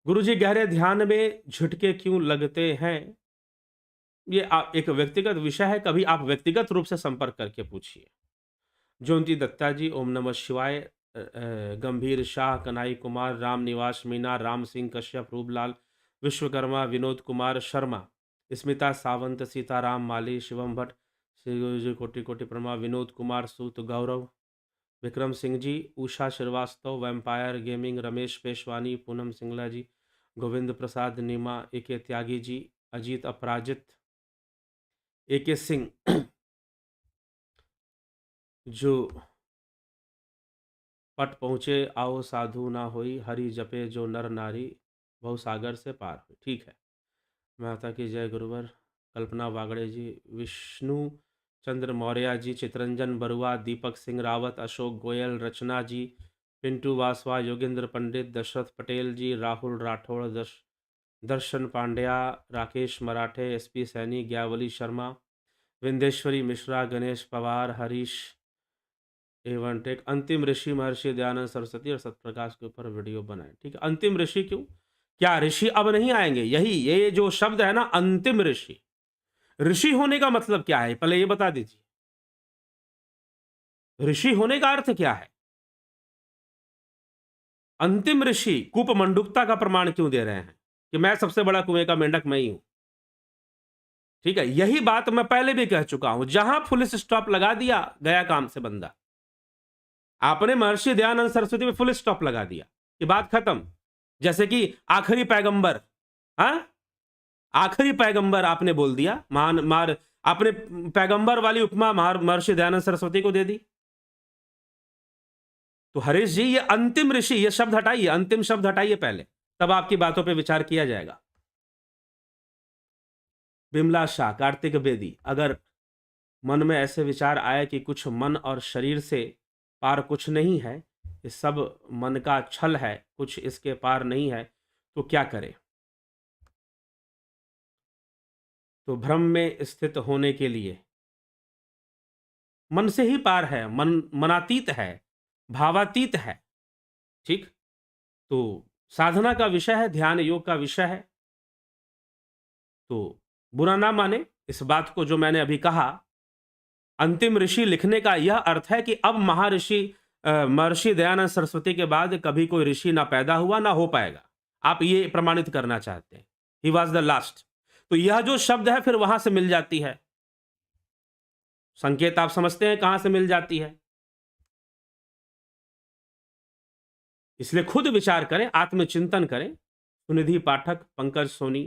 गुरु जी, गहरे ध्यान में झटके क्यों लगते हैं? ये एक व्यक्तिगत विषय है, कभी आप व्यक्तिगत रूप से संपर्क करके पूछिए। जयंती दत्ता जी, ओम नमः शिवाय। गंभीर शाह, कन्हई कुमार, राम निवास मीना, राम सिंह कश्यप, रूपलाल विश्वकर्मा, विनोद कुमार शर्मा, स्मिता सावंत, सीताराम माली, शिवम भट्ट, श्री गुरु जी कोटि कोटि प्रणाम, विनोद कुमार सूत, गौरव, विक्रम सिंह जी, उषा श्रीवास्तव, वैम्पायर गेमिंग, रमेश पेशवानी, पूनम सिंगला जी, गोविंद प्रसाद नीमा, एके त्यागी जी, अजीत अपराजित, एके सिंह जो पट पहुँचे आओ साधु ना होई, हरि जपे जो नर नारी, बहु सागर से पार हुई। ठीक है, माता की जय गुरुवर। कल्पना वागड़े जी, विष्णु चंद्र मौर्य जी, चितरंजन बरुआ, दीपक सिंह रावत, अशोक गोयल, रचना जी, पिंटू वासवा, योगेंद्र पंडित, दशरथ पटेल जी, राहुल राठौड़, दर्शन पांड्या, राकेश मराठे, एसपी सैनी, ग्यावली शर्मा, विंदेश्वरी मिश्रा, गणेश पवार, हरीश एवं टेक, अंतिम ऋषि महर्षि दयानंद सरस्वती और सतप्रकाश के ऊपर वीडियो बनाए। ठीक है, अंतिम ऋषि क्यों? क्या ऋषि अब नहीं आएंगे? यही ये जो शब्द है ना, अंतिम ऋषि, ऋषि होने का मतलब क्या है, पहले ये बता दीजिए। ऋषि होने का अर्थ क्या है? अंतिम ऋषि कूपमंडूकता का प्रमाण क्यों दे रहे हैं कि मैं सबसे बड़ा कुएं का मेंढक मैं ही हूं? ठीक है, यही बात मैं पहले भी कह चुका हूं। जहां फुल स्टॉप लगा दिया, गया काम से बंदा। आपने महर्षि दयानंद सरस्वती में फुल स्टॉप लगा दिया कि बात खत्म। जैसे कि आखिरी पैगंबर, हाँ, आखिरी पैगंबर आपने बोल दिया। आपने पैगंबर वाली उपमा महर्षि दयानंद सरस्वती को दे दी। तो हरीश जी, ये अंतिम ऋषि, ये शब्द हटाइए, अंतिम शब्द हटाइए पहले, तब आपकी बातों पे विचार किया जाएगा। बिमला शाह, कार्तिक बेदी, अगर मन में ऐसे विचार आए कि कुछ मन और शरीर से पार कुछ नहीं है, ये सब मन का छल है, कुछ इसके पार नहीं है, तो क्या करें? तो भ्रम में स्थित होने के लिए मन से ही पार है, मनातीत है, भावातीत है। ठीक, तो साधना का विषय है, ध्यान योग का विषय है। तो बुरा ना माने इस बात को जो मैंने अभी कहा। अंतिम ऋषि लिखने का यह अर्थ है कि अब महर्षि दयानंद सरस्वती के बाद कभी कोई ऋषि ना पैदा हुआ ना हो पाएगा। आप ये प्रमाणित करना चाहते हैं, ही वॉज द लास्ट। तो यह जो शब्द है फिर वहां से मिल जाती है, संकेत आप समझते हैं कहां से मिल जाती है। इसलिए खुद विचार करें, आत्मचिंतन करें। सुनिधि पाठक, पंकज सोनी,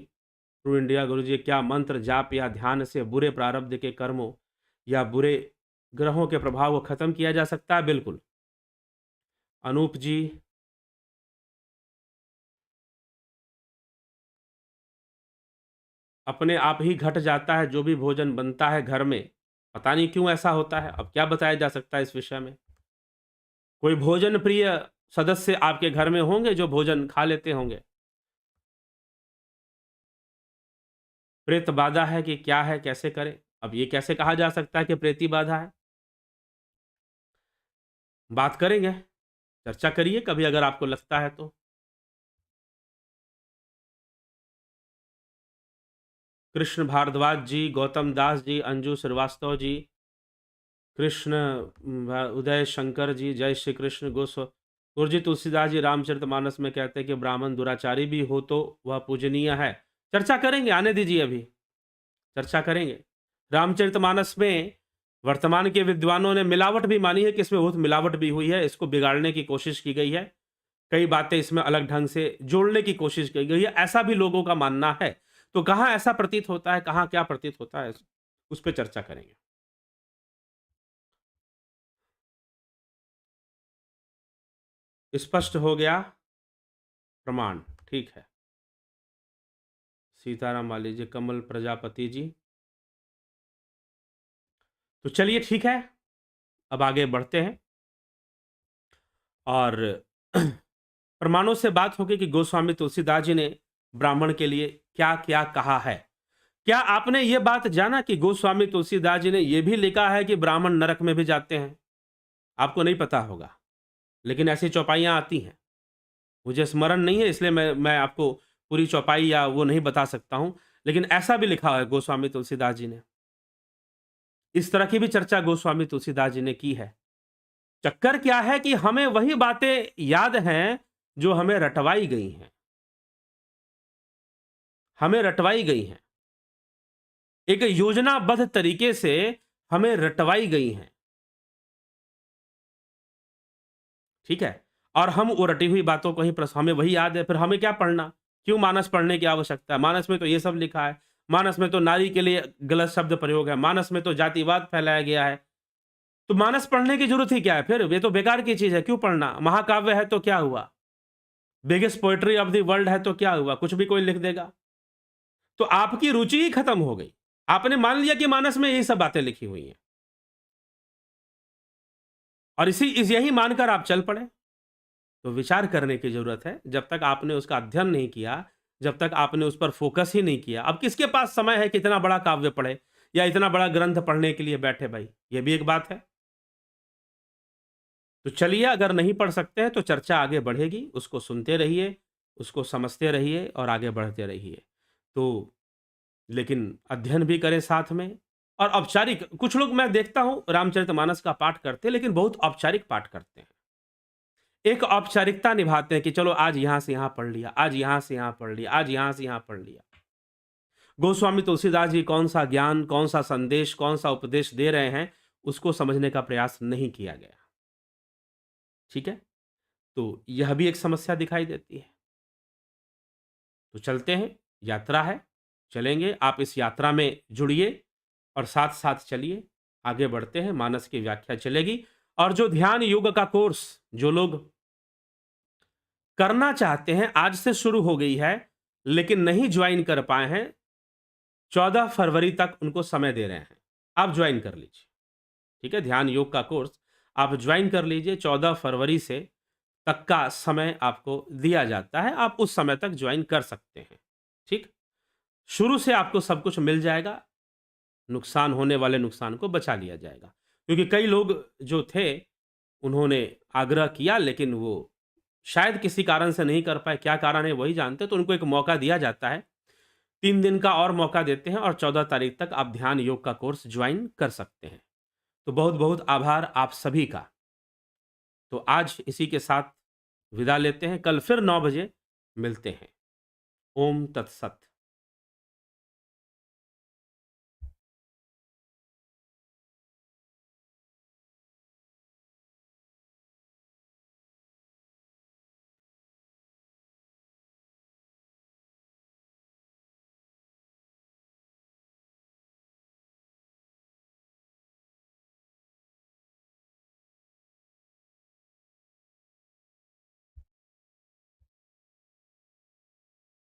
ट्रू इंडिया गुरुजी, क्या मंत्र जाप या ध्यान से बुरे प्रारब्ध के कर्मों या बुरे ग्रहों के प्रभाव को खत्म किया जा सकता है? बिल्कुल। अनूप जी, अपने आप ही घट जाता है जो भी भोजन बनता है घर में, पता नहीं क्यों ऐसा होता है। अब क्या बताया जा सकता है इस विषय में? कोई भोजन प्रिय सदस्य आपके घर में होंगे जो भोजन खा लेते होंगे। प्रेत बाधा है कि क्या है, कैसे करें? अब ये कैसे कहा जा सकता है कि प्रेती बाधा है? बात करेंगे, चर्चा करिए कभी अगर आपको लगता है तो। कृष्ण भारद्वाज जी, गौतम दास जी, अंजू श्रीवास्तव जी, कृष्ण उदय शंकर जी, जय श्री कृष्ण। गुरुजी तुलसीदास जी रामचरितमानस में कहते हैं कि ब्राह्मण दुराचारी भी हो तो वह पूजनीय है। चर्चा करेंगे, आने दीजिए, अभी चर्चा करेंगे। रामचरितमानस में वर्तमान के विद्वानों ने मिलावट भी मानी है कि इसमें बहुत मिलावट भी हुई है, इसको बिगाड़ने की कोशिश की गई है, कई बातें इसमें अलग ढंग से जोड़ने की कोशिश की गई है, ऐसा भी लोगों का मानना है। तो कहाँ ऐसा प्रतीत होता है, कहाँ क्या प्रतीत होता है, उस पर चर्चा करेंगे। स्पष्ट हो गया प्रमाण? ठीक है। सीताराम वाली जी, कमल प्रजापति जी, तो चलिए ठीक है, अब आगे बढ़ते हैं। और प्रमाणों से बात होगी कि गोस्वामी तुलसीदास जी ने ब्राह्मण के लिए क्या क्या कहा है। क्या आपने ये बात जाना कि गोस्वामी तुलसीदास जी ने यह भी लिखा है कि ब्राह्मण नरक में भी जाते हैं? आपको नहीं पता होगा, लेकिन ऐसी चौपाइयां आती हैं। मुझे स्मरण नहीं है, इसलिए मैं आपको पूरी चौपाई या वो नहीं बता सकता हूं, लेकिन ऐसा भी लिखा है गोस्वामी तुलसीदास जी ने। इस तरह की भी चर्चा गोस्वामी तुलसीदास जी ने की है। चक्कर क्या है कि हमें वही बातें याद हैं जो हमें रटवाई गई हैं, हमें रटवाई गई हैं, एक योजनाबद्ध तरीके से हमें रटवाई गई हैं। ठीक है, और हम वो रटी हुई बातों को ही हमें वही याद है, फिर हमें क्या पढ़ना? क्यों मानस पढ़ने की आवश्यकता है? मानस में तो ये सब लिखा है, मानस में तो नारी के लिए गलत शब्द प्रयोग है, मानस में तो जातिवाद फैलाया गया है। तो मानस पढ़ने की जरूरत ही क्या है? फिर ये तो बेकार की चीज है, क्यों पढ़ना? महाकाव्य है तो क्या हुआ? Biggest poetry of the world है तो क्या हुआ? कुछ भी कोई लिख देगा। तो आपकी रुचि ही खत्म हो गई। आपने मान लिया कि मानस में यही सब बातें लिखी हुई हैं, और यही मानकर आप चल पड़े। तो विचार करने की जरूरत है। जब तक आपने उसका अध्ययन नहीं किया, जब तक आपने उस पर फोकस ही नहीं किया, अब किसके पास समय है कि इतना बड़ा काव्य पढ़े या इतना बड़ा ग्रंथ पढ़ने के लिए बैठे? भाई, ये भी एक बात है। तो चलिए, अगर नहीं पढ़ सकते हैं तो चर्चा आगे बढ़ेगी, उसको सुनते रहिए, उसको समझते रहिए और आगे बढ़ते रहिए। तो लेकिन अध्ययन भी करें साथ में, और औपचारिक, कुछ लोग मैं देखता हूं रामचरितमानस का पाठ करते हैं लेकिन बहुत औपचारिक पाठ करते हैं, एक औपचारिकता निभाते हैं कि चलो आज यहां से यहां पढ़ लिया, आज यहां से यहां पढ़ लिया, आज यहां से यहां पढ़ लिया। गोस्वामी तुलसीदास जी कौन सा ज्ञान, कौन सा संदेश, कौन सा उपदेश दे रहे हैं, उसको समझने का प्रयास नहीं किया गया। ठीक है, तो यह भी एक समस्या दिखाई देती है। तो चलते हैं, यात्रा है, चलेंगे, आप इस यात्रा में जुड़िए और साथ साथ चलिए, आगे बढ़ते हैं, मानस की व्याख्या चलेगी। और जो ध्यान योग का कोर्स जो लोग करना चाहते हैं, आज से शुरू हो गई है लेकिन नहीं ज्वाइन कर पाए हैं, 14 फरवरी तक उनको समय दे रहे हैं, आप ज्वाइन कर लीजिए। ठीक है, ध्यान योग का कोर्स आप ज्वाइन कर लीजिए, 14 फरवरी से तक का समय आपको दिया जाता है, आप उस समय तक ज्वाइन कर सकते हैं। ठीक, शुरू से आपको सब कुछ मिल जाएगा, नुकसान होने वाले नुकसान को बचा लिया जाएगा। क्योंकि कई लोग जो थे उन्होंने आग्रह किया लेकिन वो शायद किसी कारण से नहीं कर पाए, क्या कारण है वही जानते हैं, तो उनको एक मौका दिया जाता है, 3 दिन का और मौका देते हैं और 14 तारीख तक आप ध्यान योग का कोर्स ज्वाइन कर सकते हैं। तो बहुत बहुत आभार आप सभी का। तो आज इसी के साथ विदा लेते हैं, कल फिर 9 बजे मिलते हैं। ओम तत्सत।